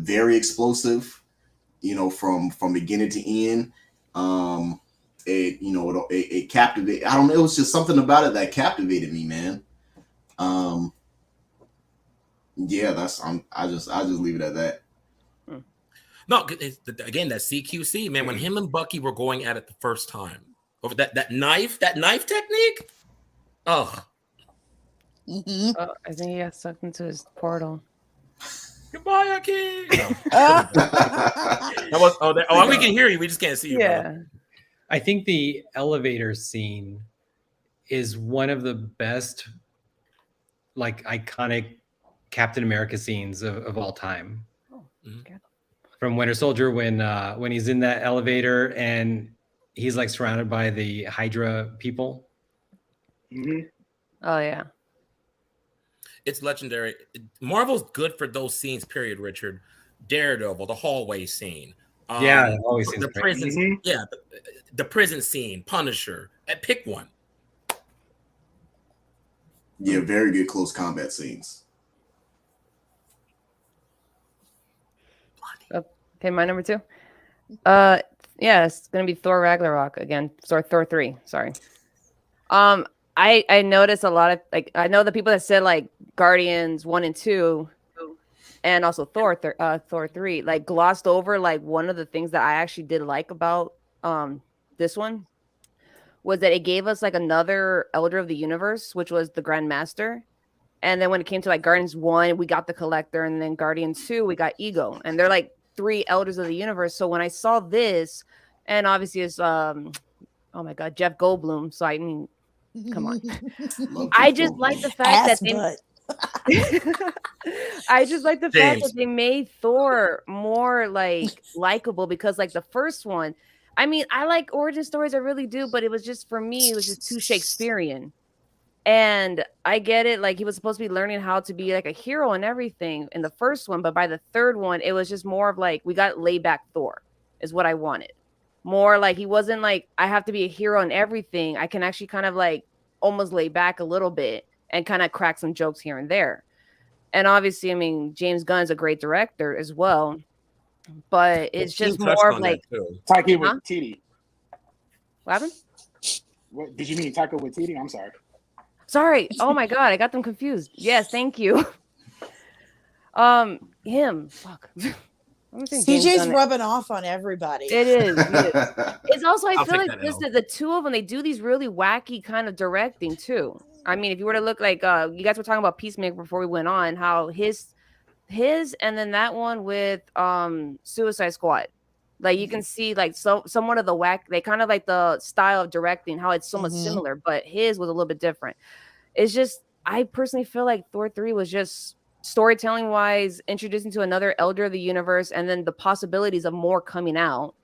S8: very explosive, from beginning to end. It captivated. I don't know. It was just something about it that captivated me, man. I just leave it at that.
S4: No, again, that CQC, man. When him and Bucky were going at it the first time over that knife technique. Oh.
S6: I think he got sucked into his portal.
S4: Goodbye, Hakeem. We can hear you. We just can't see you.
S6: Yeah.
S4: Brother.
S9: I think the elevator scene is one of the best, like, iconic Captain America scenes of all time.
S6: Okay.
S9: From Winter Soldier, when he's in that elevator and he's like surrounded by the Hydra people.
S7: Mm-hmm.
S6: Oh yeah.
S4: It's legendary. Marvel's good for those scenes, period, Richard. Daredevil, the hallway scene.
S9: Always
S4: the prison. Mm-hmm. The prison scene, Punisher. Pick one.
S8: Yeah, very good close combat scenes.
S6: Okay, my number two. It's gonna be Thor Ragnarok again. Thor 3. Sorry. I noticed a lot of I know the people that said like Guardians 1 and 2 and also Thor 3 like glossed over like one of the things that I actually did like about this one was that it gave us like another Elder of the Universe, which was the Grand Master. And then when it came to like Guardians 1, we got the Collector, and then Guardians 2, we got Ego. And they're like 3 Elders of the Universe. So when I saw this, and obviously it's oh my god, Jeff Goldblum. So I mean, come on. I just like the fact that I just like the fact that they made Thor more like likable, because like the first one, I mean, I like origin stories, I really do, but it was just, for me, it was just too Shakespearean. And I get it, like he was supposed to be learning how to be like a hero and everything in the first one, but by the third one, it was just more of like, we got laid back Thor is what I wanted. More like he wasn't like, I have to be a hero and everything. I can actually kind of like almost lay back a little bit and kind of crack some jokes here and there. And obviously, I mean, James Gunn's a great director as well, but it's just more of like
S7: Taika Waititi.
S6: What happened?
S7: What did you mean, Taika Waititi? I'm sorry.
S6: Sorry. Oh my god, I got them confused. Yes, thank you. Him. Fuck.
S5: CJ's rubbing off on everybody.
S6: It is. It's also, I feel like the two of them, they do these really wacky kind of directing too. I mean, if you were to look like you guys were talking about Peacemaker before we went on, how his and then that one with Suicide Squad, like you can see like somewhat of the whack, they kind of like the style of directing, how it's so much similar, but his was a little bit different. It's just, I personally feel like Thor 3 was just storytelling wise introducing to another Elder of the Universe, and then the possibilities of more coming out.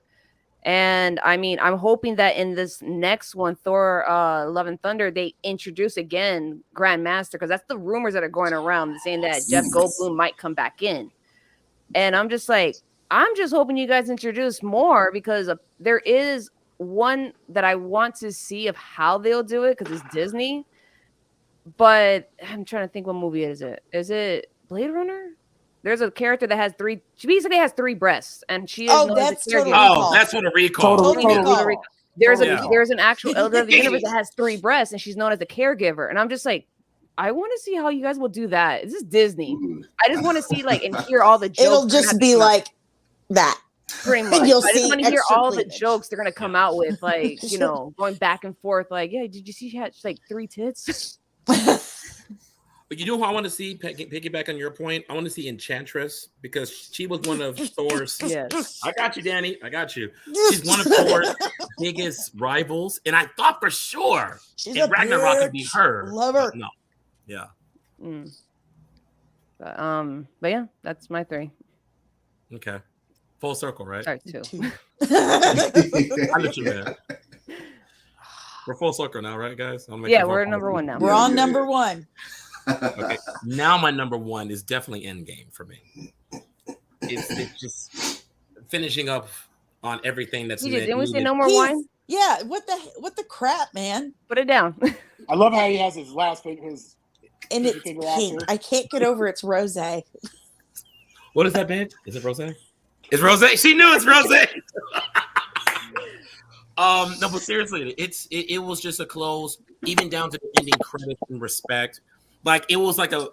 S6: And I mean, I'm hoping that in this next one, Thor Love and Thunder, they introduce again Grand Master, because that's the rumors that are going around saying that Jeff Goldblum might come back in. And I'm just like, I'm just hoping you guys introduce more because there is one that I want to see of how they'll do it because it's Disney. But I'm trying to think, what movie is it? Is it Blade Runner? There's a character that has three. She basically has three breasts, and she is known as a
S5: Total
S6: caregiver.
S5: Recall.
S4: Oh, that's what a recall.
S7: Total
S5: Recall.
S6: There's
S7: Recall.
S6: there's an actual Elder of the Universe that has three breasts, and she's known as a caregiver. And I'm just like, I want to see how you guys will do that. This is Disney.
S8: Ooh.
S6: I just want to see and hear all the jokes.
S5: It'll just be like that.
S6: Pretty much.
S5: You'll
S6: I just
S5: see
S6: want to hear
S5: extra
S6: all the
S5: cleavage.
S6: jokes they're gonna come out with, going back and forth. Like, yeah, did you see she had like 3 tits?
S4: But you know who I want to see, piggyback on your point? I want to see Enchantress because she was one of Thor's.
S6: Yes.
S4: I got you, Danny. I got you. She's one of Thor's biggest rivals. And I thought for sure
S5: She's
S4: if
S5: a
S4: Ragnarok could be
S5: bitch.
S4: her.
S5: Love her.
S4: No. Yeah.
S6: But yeah, that's my 3.
S4: Okay. Full circle, right?
S6: Sorry, 2.
S4: I let you, man. We're full circle now, right, guys?
S6: Yeah, we're at number 1 now.
S5: We're on number 1.
S4: Okay. Now my number 1 is definitely Endgame for me. It's just finishing up on everything that's.
S6: Didn't we say no more wine?
S5: Yeah. What the crap, man?
S6: Put it down.
S7: I love how he has his last finger.
S5: And it's pink. I can't get over it's rosé.
S4: What is that, bitch? Is it rosé? It's rosé. She knew it's rosé. No, but seriously, it was just a close, even down to the ending credits and respect. Like it was like a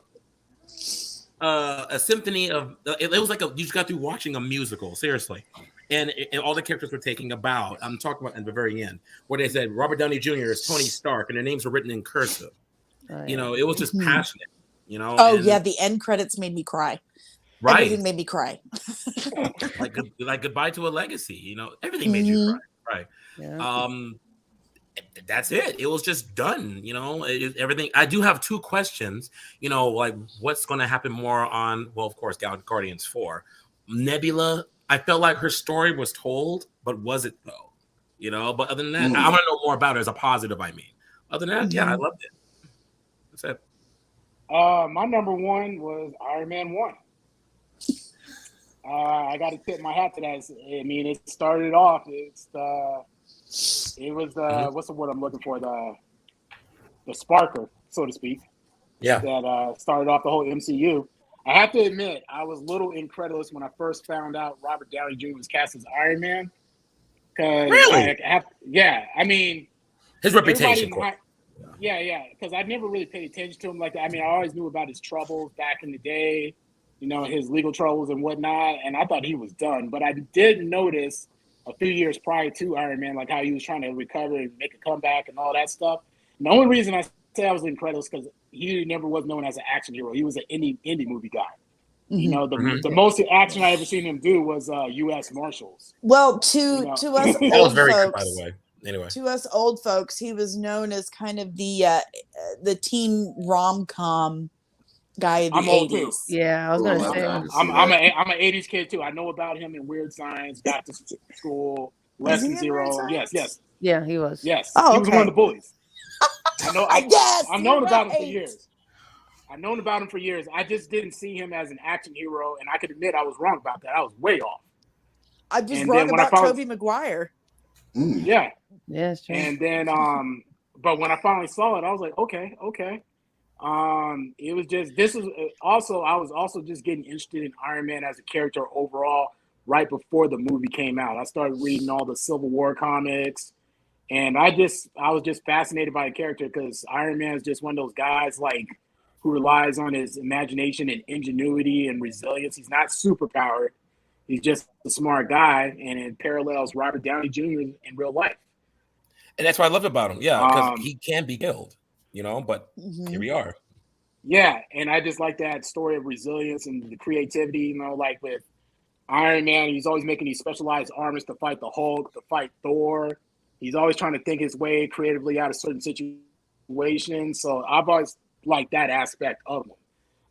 S4: symphony of. It was like you just got through watching a musical, seriously, and all the characters were taking a bow. I'm talking about at the very end where they said Robert Downey Jr. is Tony Stark, and their names were written in cursive. You know, it was just passionate. You know.
S5: Oh yeah, the end credits made me cry.
S4: Right.
S5: Everything made me cry.
S4: like goodbye to a legacy. You know, everything made you cry. Right.
S6: Yeah.
S4: That's it. It was just done. You know, everything. I do have 2 questions. You know, like what's going to happen more on? Well, of course, Guardians 4. Nebula. I felt like her story was told, but was it though? You know. But other than that, I want to know more about her as a positive. I mean, other than that, yeah, I loved it. That's it.
S7: My number 1 was Iron Man 1. I got to tip my hat to that. I mean, it started off. It was what's the word I'm looking for? The sparker, so to speak.
S4: Yeah.
S7: That started off the whole MCU. I have to admit, I was a little incredulous when I first found out Robert Downey Jr. was cast as Iron Man.
S4: Really?
S7: I mean,
S4: his reputation.
S7: Yeah. Because I never really paid attention to him like that. I mean, I always knew about his troubles back in the day. You know, his legal troubles and whatnot, and I thought he was done. But I did notice a few years prior to Iron Man, like how he was trying to recover and make a comeback and all that stuff. And the only reason I say I was incredible is because he never was known as an action hero. He was an indie movie guy. You know, the most action I ever seen him do was U.S. Marshals.
S5: Well, to us
S4: That was
S5: old
S4: very
S5: folks,
S4: good, by the way. Anyway,
S5: to us old folks, he was known as kind of the teen rom-com guy in the
S7: I'm old
S5: 80s.
S7: too.
S6: Yeah, I was gonna say.
S7: I'm an 80s kid too. I know about him in Weird Science, Back to School, Less Than Zero. Yes.
S6: Yeah, he was.
S7: Yes.
S5: Oh,
S7: he was one of the bullies.
S5: Yes,
S7: I've known about him for years. I've known about him for years. I just didn't see him as an action hero, and I could admit I was wrong about that. I was way off.
S5: I'm just
S7: And
S5: wrong
S7: then when I
S5: about
S7: found-
S5: Tobey Maguire.
S7: Yeah.
S6: Yeah, it's true.
S7: And then but when I finally saw it, I was like, okay. It was just I was also just getting interested in Iron Man as a character overall right before the movie came out. I started reading all the Civil War comics, and I was just fascinated by the character because Iron Man is just one of those guys like who relies on his imagination and ingenuity and resilience. He's not superpowered. He's just a smart guy, and it parallels Robert Downey Jr. in real life.
S4: and that's what I loved about him. Yeah, because he can be killed, you know. But here we are.
S7: Yeah, and I just like that story of resilience and the creativity. You know, like with Iron Man, he's always making these specialized armors to fight the Hulk, to fight Thor. He's always trying to think his way creatively out of certain situations. So I've always liked that aspect of him.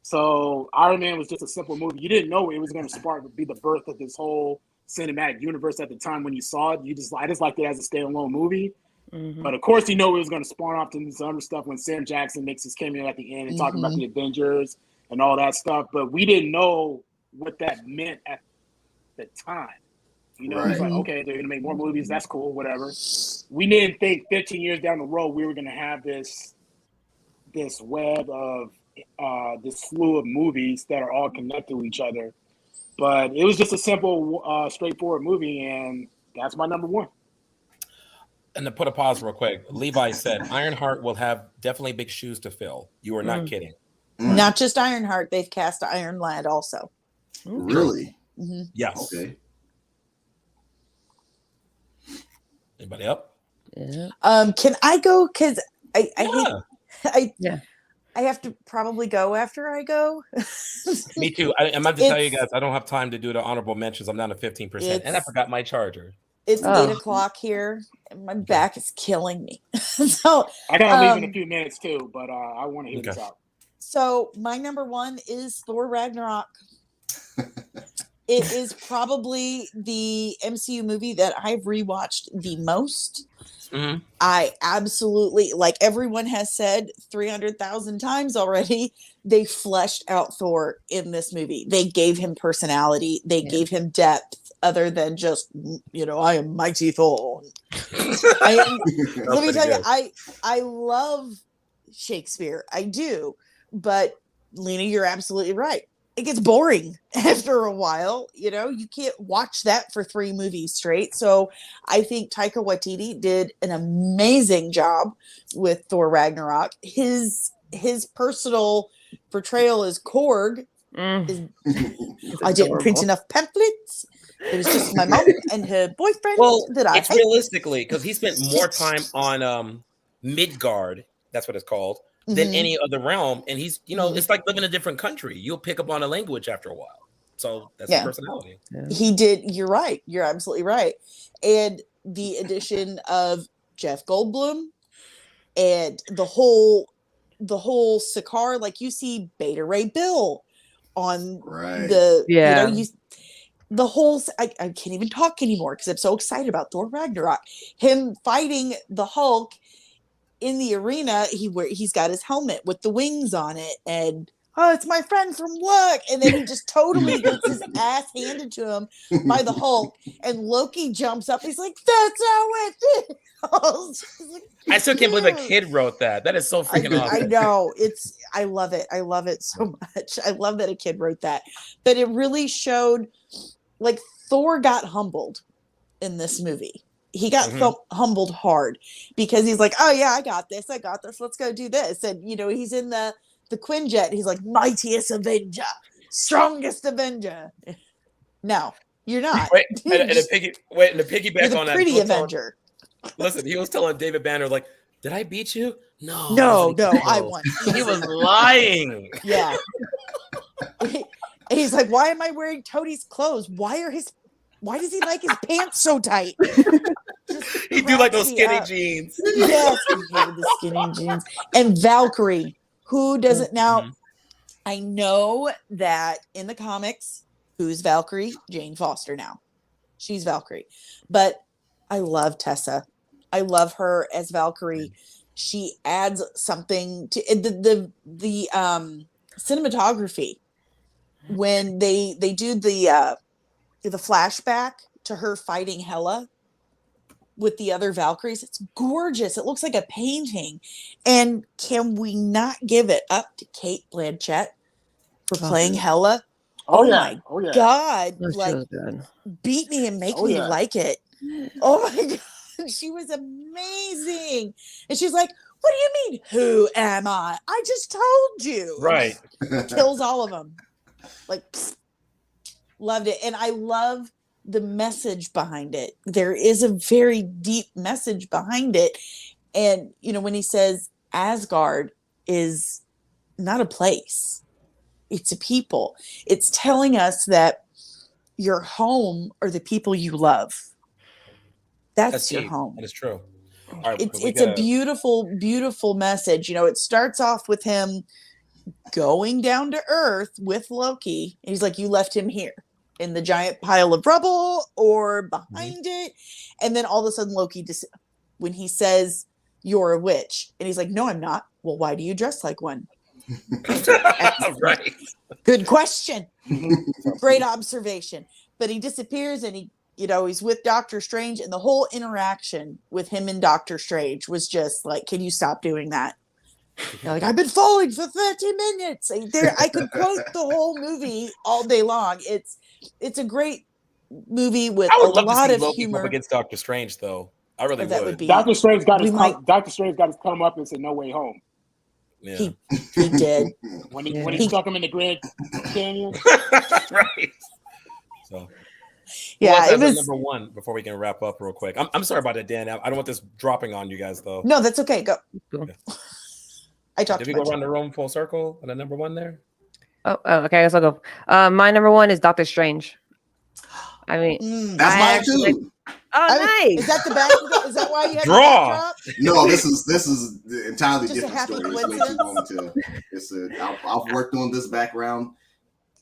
S7: So Iron Man was just a simple movie. You didn't know it was going to be the birth of this whole cinematic universe at the time when you saw it. I just liked it as a standalone movie. Mm-hmm. But of course, you know it was going to spawn off to some other stuff when Sam Jackson makes his cameo at the end and talking about the Avengers and all that stuff. But we didn't know what that meant at the time. You know,
S8: Right.
S7: it's like, okay, they're gonna make more movies. That's cool, whatever. We didn't think 15 years down the road we were gonna have this web of this slew of movies that are all connected to each other. But it was just a simple, straightforward movie, and that's my number one.
S4: And to put a pause real quick, Levi said Ironheart will have definitely big shoes to fill. You are not kidding.
S5: Not just Ironheart, they've cast Iron Lad also.
S8: Really?
S5: Mm-hmm.
S4: Yes.
S8: Okay.
S4: Anybody up?
S6: Yeah.
S5: Can I go? Because I have to probably go after I go.
S4: Me too. I meant to tell you guys I don't have time to do the honorable mentions. I'm down to 15%, and I forgot my charger.
S5: It's 8:00 here, and my back is killing me. So
S7: I gotta leave in a few minutes too, but I want to hear this out.
S5: So my number one is Thor Ragnarok. It is probably the MCU movie that I've rewatched the most.
S4: Mm-hmm.
S5: I absolutely, like everyone has said 300,000 times already, they fleshed out Thor in this movie. They gave him personality. They gave him depth other than just, I am mighty Thor. Let me tell you, I love Shakespeare. I do. But Lena, you're absolutely right. It gets boring after a while. You can't watch that for 3 movies straight. So I think Taika Waititi did an amazing job with Thor Ragnarok. His personal portrayal as Korg is, I didn't print enough pamphlets. It was just my mom and her boyfriend that I
S4: it's realistically because he spent more time on Midgard, that's what it's called, than any other realm. And he's, it's like living in a different country. You'll pick up on a language after a while. So that's his personality.
S5: Yeah. He did. You're right. You're absolutely right. And the addition of Jeff Goldblum and the whole Sakaar, like you see Beta Ray Bill on the whole, I can't even talk anymore because I'm so excited about Thor Ragnarok. Him fighting the Hulk in the arena, he's got his helmet with the wings on it, and it's my friend from work, and then he just totally gets his ass handed to him by the Hulk, and Loki jumps up. He's like, "That's how it feels."
S4: I still can't believe a kid wrote that. That is so freaking awesome.
S5: I know. I love it. I love it so much. I love that a kid wrote that, but it really showed. Like Thor got humbled in this movie. He got humbled hard because he's like, "Oh yeah, I got this. Let's go do this." And he's in the Quinjet. He's like, "Mightiest Avenger, strongest Avenger." No, you're not.
S4: And to piggyback on that,
S5: pretty Avenger.
S4: Listen, he was telling David Banner, like, "Did I beat you? No,
S5: I won."
S4: He was lying.
S5: Yeah. And he's like, "Why am I wearing Toadie's clothes? Why does he like his pants so tight?"
S4: He do like those skinny jeans.
S5: Yes, he hated the skinny jeans. And Valkyrie, who doesn't now? I know that in the comics, who's Valkyrie? Jane Foster now. She's Valkyrie. But I love Tessa. I love her as Valkyrie. She adds something to the cinematography. When they do the flashback to her fighting Hela with the other Valkyries, it's gorgeous. It looks like a painting. And can we not give it up to Cate Blanchett for playing Hela? Oh my God. Like, beat me and make me like it. Oh my God. She was amazing. And she's like, "What do you mean? Who am I? I just told you."
S4: Right.
S5: Kills all of them. Like, loved it. And I love the message behind it. There is a very deep message behind it. And, when he says Asgard is not a place, it's a people. It's telling us that your home are the people you love. That's your home.
S4: That is true.
S5: Right, it's a beautiful, beautiful message. It starts off with him going down to Earth with Loki. And he's like, "You left him here in the giant pile of rubble or behind it." And then all of a sudden Loki, when he says, "You're a witch," and he's like, "No, I'm not." "Well, why do you dress like one?"
S4: Right.
S5: Good question. Great observation. But he disappears and he's with Doctor Strange, and the whole interaction with him and Doctor Strange was just like, can you stop doing that? Like, I've been falling for 30 minutes. I could quote the whole movie all day long. It's a great movie with
S4: I
S5: a
S4: would love
S5: lot
S4: to see
S5: of
S4: Loki
S5: humor.
S4: come against Doctor Strange, though. I really
S5: That
S4: would.
S5: would be.
S7: Doctor Strange got his
S5: we
S7: come up and said no way home.
S4: Yeah.
S5: He did.
S7: when he stuck him in the Grand Canyon.
S4: Right. So
S5: yeah, it was
S4: number one before we can wrap up real quick. I'm sorry about that, Dan. I don't want this dropping on you guys though.
S5: No, that's okay. Go. I talked.
S4: Did we go around the room full circle on the number one there?
S6: Oh, okay. I guess I'll go. My number one is Doctor Strange. I mean,
S8: that's mine too.
S6: Nice.
S5: Is that the back? Is that why you had
S4: Draw?
S8: No, this is the entirely
S5: Just a
S8: different
S5: happy
S8: story. It's way too long to. I've worked on this background.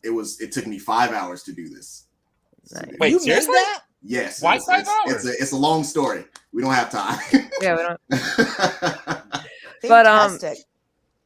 S8: It took me 5 hours to do this.
S6: Nice.
S4: Wait,
S5: you
S4: seriously?
S5: made that?
S8: Yes.
S4: Why 5 hours?
S8: It's a long story. We don't have time.
S6: Yeah, we don't.
S5: Fantastic.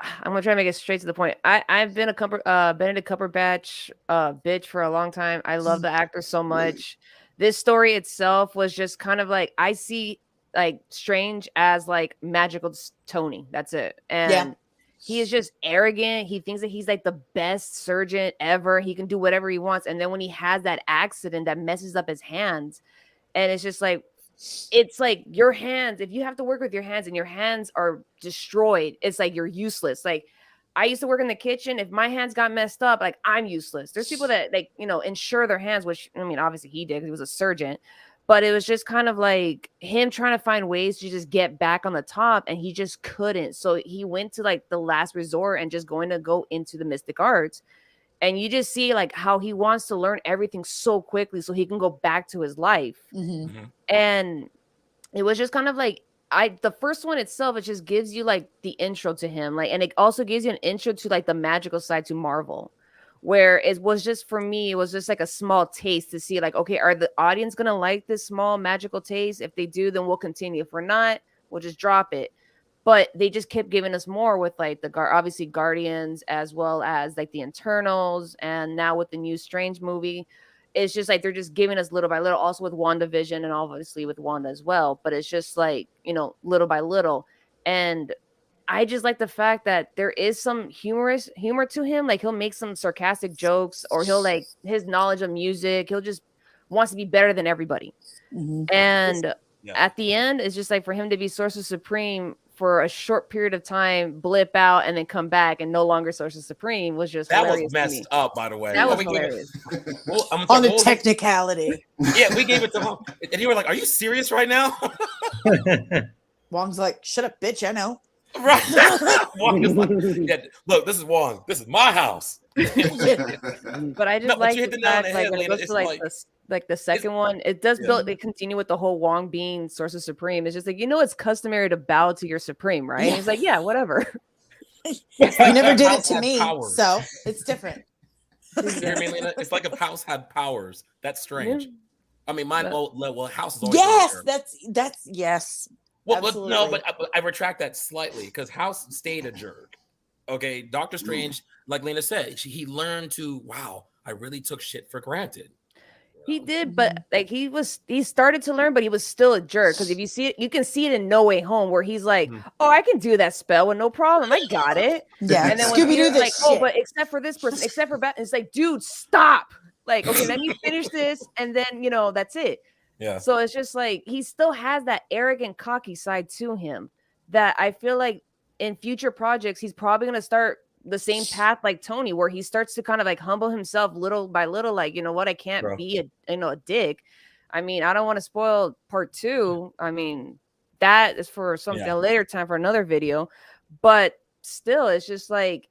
S6: I'm gonna try to make it straight to the point. I've been a Benedict Cumberbatch bitch for a long time. I love the actor so much. This story itself was just kind of like, I see like Strange as like magical Tony. That's it. And he is just arrogant. He thinks that he's like the best surgeon ever. He can do whatever he wants. And then when he has that accident that messes up his hands, and it's just like, it's like your hands, if you have to work with your hands and your hands are destroyed, it's like you're useless. Like, I used to work in the kitchen. If my hands got messed up, like, I'm useless. There's people that, like, insure their hands, which, I mean, obviously he did because he was a surgeon, but it was just kind of like him trying to find ways to just get back on the top, and he just couldn't. So he went to like the last resort and just going to go into the mystic arts. And you just see like how he wants to learn everything so quickly so he can go back to his life.
S5: Mm-hmm.
S6: And it was just kind of like, the first one itself, it just gives you like the intro to him, like, and it also gives you an intro to like the magical side to Marvel, where it was just, for me, it was just like a small taste to see like, okay, are the audience gonna like this small magical taste? If they do, then we'll continue. If we're not, we'll just drop it. But they just kept giving us more with like obviously Guardians, as well as like the Internals, and now with the new Strange movie. It's just like they're just giving us little by little, also with WandaVision and obviously with Wanda as well. But it's just like, little by little. And I just like the fact that there is some humor to him. Like, he'll make some sarcastic jokes, or he'll like his knowledge of music. He'll just wants to be better than everybody.
S5: Mm-hmm.
S6: And at the end, it's just like for him to be Sorcerer Supreme for a short period of time, blip out, and then come back and no longer Sorcerer Supreme was just
S4: that
S6: hilarious.
S4: was messed up, by the way.
S6: That was hilarious.
S5: On a technicality.
S4: Yeah, we gave it to him, and you were like, "Are you serious right now?"
S5: Wong's like, "Shut up, bitch! I know."
S4: Right. Wong is like, look, this is Wong. This is my house.
S6: But I just like the fact, like, when it goes to like the second one, it does build. They continue with the whole Wong being Sorcerer Supreme. It's just like, it's customary to bow to your Supreme, right? And he's like, yeah, whatever.
S5: You never did it to me, so it's different.
S4: You hear me, Lena? It's like if House had powers. That's strange. Yeah. I mean, mine. Well, House is always.
S5: Yes, that's yes.
S4: Well, but no, but I retract that slightly, because House stayed a jerk. Okay, Doctor Strange, like Lena said, he learned to. Wow, I really took shit for granted.
S6: He did, but like he started to learn, but he was still a jerk. Because if you see it, you can see it in No Way Home, where he's like, "Oh, I can do that spell with no problem. I got it."
S5: Yeah,
S6: and then
S5: Scooby-Doo
S6: like, "Oh, but except for this person, except for Bat," it's like, dude, stop. Like, okay, let me finish this, and then that's it.
S4: Yeah.
S6: So it's just like he still has that arrogant, cocky side to him that I feel like in future projects he's probably gonna start the same path like Tony, where he starts to kind of like humble himself little by little, like, what, I can't be a dick. I mean, I don't want to spoil part 2. I mean, that is for something a later time for another video, but still, it's just like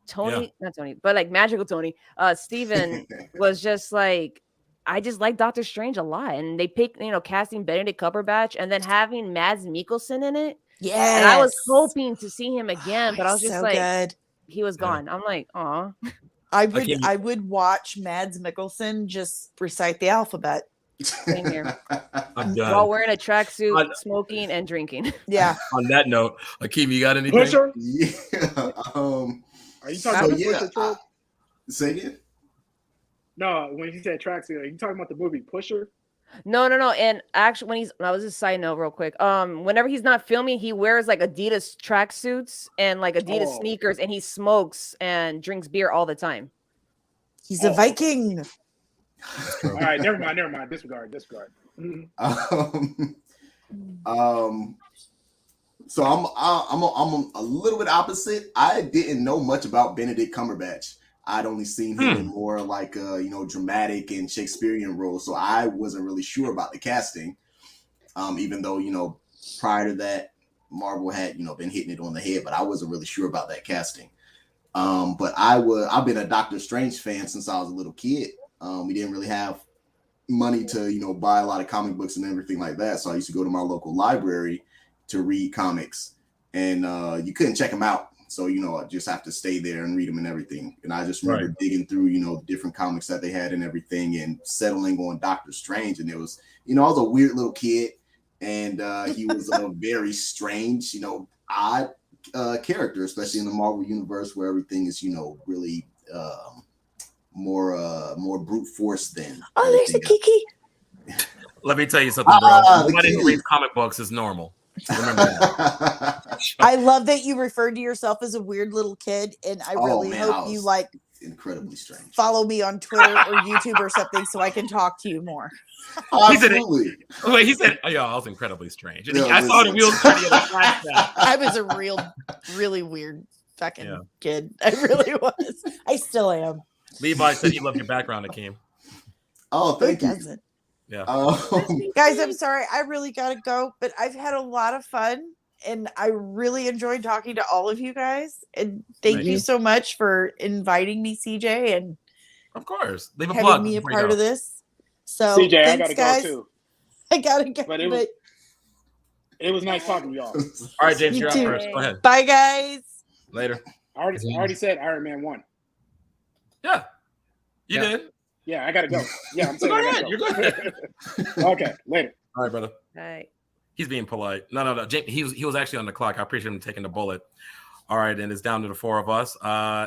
S6: Tony, not Tony, but like Magical Tony, Steven was just like, I just like Doctor Strange a lot, and they picked, casting Benedict Cumberbatch and then having Mads Mikkelsen in it.
S5: Yeah,
S6: and I was hoping to see him again, but I was just
S5: so
S6: like,
S5: good.
S6: He was gone. I'm like, aw.
S5: I would watch Mads Mikkelsen just recite the alphabet.
S6: Same here.
S4: I'm done.
S6: While wearing a tracksuit, smoking and drinking.
S5: Yeah.
S1: On that note, Hakeem, you got anything?
S7: Pusher?
S8: Yeah.
S7: Are you talking about the
S8: yeah,
S7: Pusher trope?
S8: Say again?
S7: No, when you said tracksuit, are you talking about the movie Pusher?
S6: No. And actually, that was a side note, real quick. Whenever he's not filming, he wears like Adidas tracksuits and like Adidas sneakers, and he smokes and drinks beer all the time.
S5: He's a Viking.
S7: All right, never mind. Disregard.
S8: So I'm a little bit opposite. I didn't know much about Benedict Cumberbatch. I'd only seen him in more like dramatic and Shakespearean roles, so I wasn't really sure about the casting. Even though prior to that, Marvel had been hitting it on the head, but I wasn't really sure about that casting. But I've been a Doctor Strange fan since I was a little kid. We didn't really have money to buy a lot of comic books and everything like that, so I used to go to my local library to read comics, and you couldn't check them out. So, I just have to stay there and read them and everything. And I just remember digging through, the different comics that they had and everything and settling on Doctor Strange. And it was, I was a weird little kid, and he was a very strange, odd character, especially in the Marvel universe where everything is, really more brute force than.
S5: Oh, there's a Kiki.
S4: Let me tell you something, bro. Nobody who reads comic books is normal. Remember that.
S5: I love that you referred to yourself as a weird little kid, and I really hope you
S8: incredibly strange.
S5: Follow me on Twitter or YouTube or something so I can talk to you more.
S8: Absolutely.
S4: He said, "Oh, yeah, I was incredibly strange." And I saw the wheels turning.
S5: I was a really weird fucking kid. I really was. I still am.
S4: Levi said he loved your background, Hakeem.
S8: Oh, thank you.
S5: Doesn't?
S4: Yeah.
S5: Guys, I'm sorry. I really got to go, but I've had a lot of fun, and I really enjoyed talking to all of you guys. And thank you so much for inviting me, CJ, and
S4: of course, leave a
S5: having
S4: plug
S5: me a part of this. So,
S7: CJ,
S5: thanks,
S7: I gotta
S5: guys.
S7: go too.
S5: I gotta go,
S7: but it was nice talking to y'all.
S4: All right, James, you're up first. Go ahead.
S5: Bye, guys.
S4: Later.
S7: I already said Iron Man 1.
S4: Yeah, you did.
S7: Yeah, I gotta go. Yeah, I'm saying.
S4: You're good.
S7: Okay, later.
S4: All right, brother.
S6: All right.
S4: He's being polite. No. James, he was actually on the clock. I appreciate him taking the bullet. All right, and it's down to the four of us.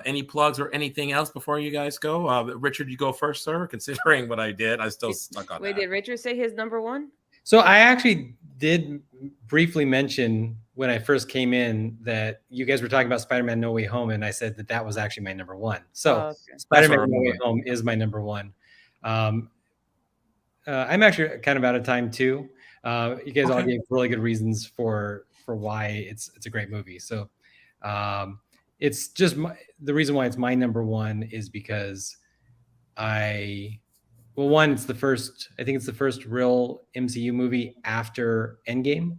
S4: Any plugs or anything else before you guys go? Richard, you go first, sir. Considering what I did, I still stuck on that.
S6: Wait, did Richard say his number one?
S9: So I actually did briefly mention when I first came in that you guys were talking about Spider-Man No Way Home, and I said that was actually my number one. So Spider-Man No Way Home is my number one. I'm actually kind of out of time too. You guys all gave really good reasons for why it's a great movie. So it's just the reason why it's my number one is because it's the first real MCU movie after Endgame.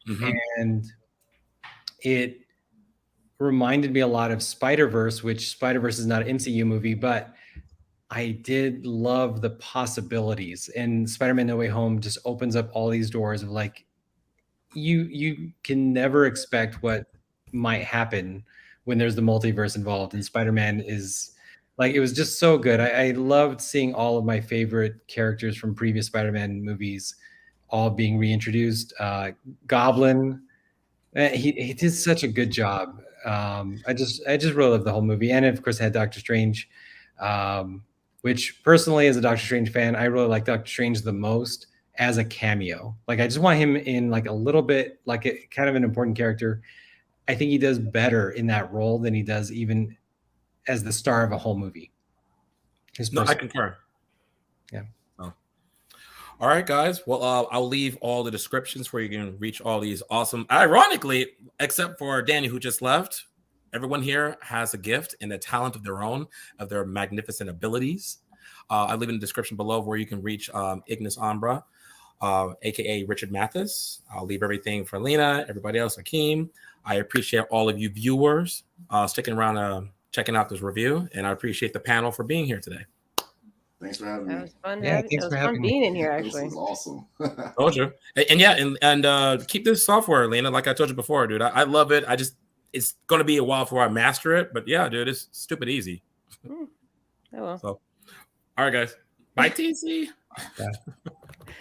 S9: Mm-hmm. And it reminded me a lot of Spider-Verse, which Spider-Verse is not an MCU movie, but I did love the possibilities. And Spider-Man No Way Home just opens up all these doors of like, you can never expect what might happen when there's the multiverse involved. And Spider-Man is like, it was just so good. I loved seeing all of my favorite characters from previous Spider-Man movies all being reintroduced. Goblin, he did such a good job. I just really loved the whole movie. And of course I had Doctor Strange, which personally as a Doctor Strange fan, I really like Doctor Strange the most as a cameo. Like I just want him in like a little bit, like a kind of an important character. I think he does better in that role than he does even as the star of a whole movie.
S4: No, I concur.
S9: Yeah.
S4: Oh. All right, guys. Well, I'll leave all the descriptions where you can reach all these awesome. Ironically, except for Danny, who just left, everyone here has a gift and a talent of their own, of their magnificent abilities. I leave in the description below where you can reach Ignus Umbra, aka Richard Mathis. I'll leave everything for Lena, everybody else, Hakeem. I appreciate all of you viewers sticking around, checking out this review, and I appreciate the panel for being here today.
S8: Thanks for having me.
S6: That was fun.
S9: Yeah,
S6: It was fun being in here. Actually,
S8: this is awesome.
S4: Told you, and keep this software, Lena. Like I told you before, dude. I love it. It's going to be a while before I master it, but yeah, dude, it's stupid easy.
S6: Oh well.
S4: So, all right, guys. Bye, TC.
S9: Yeah.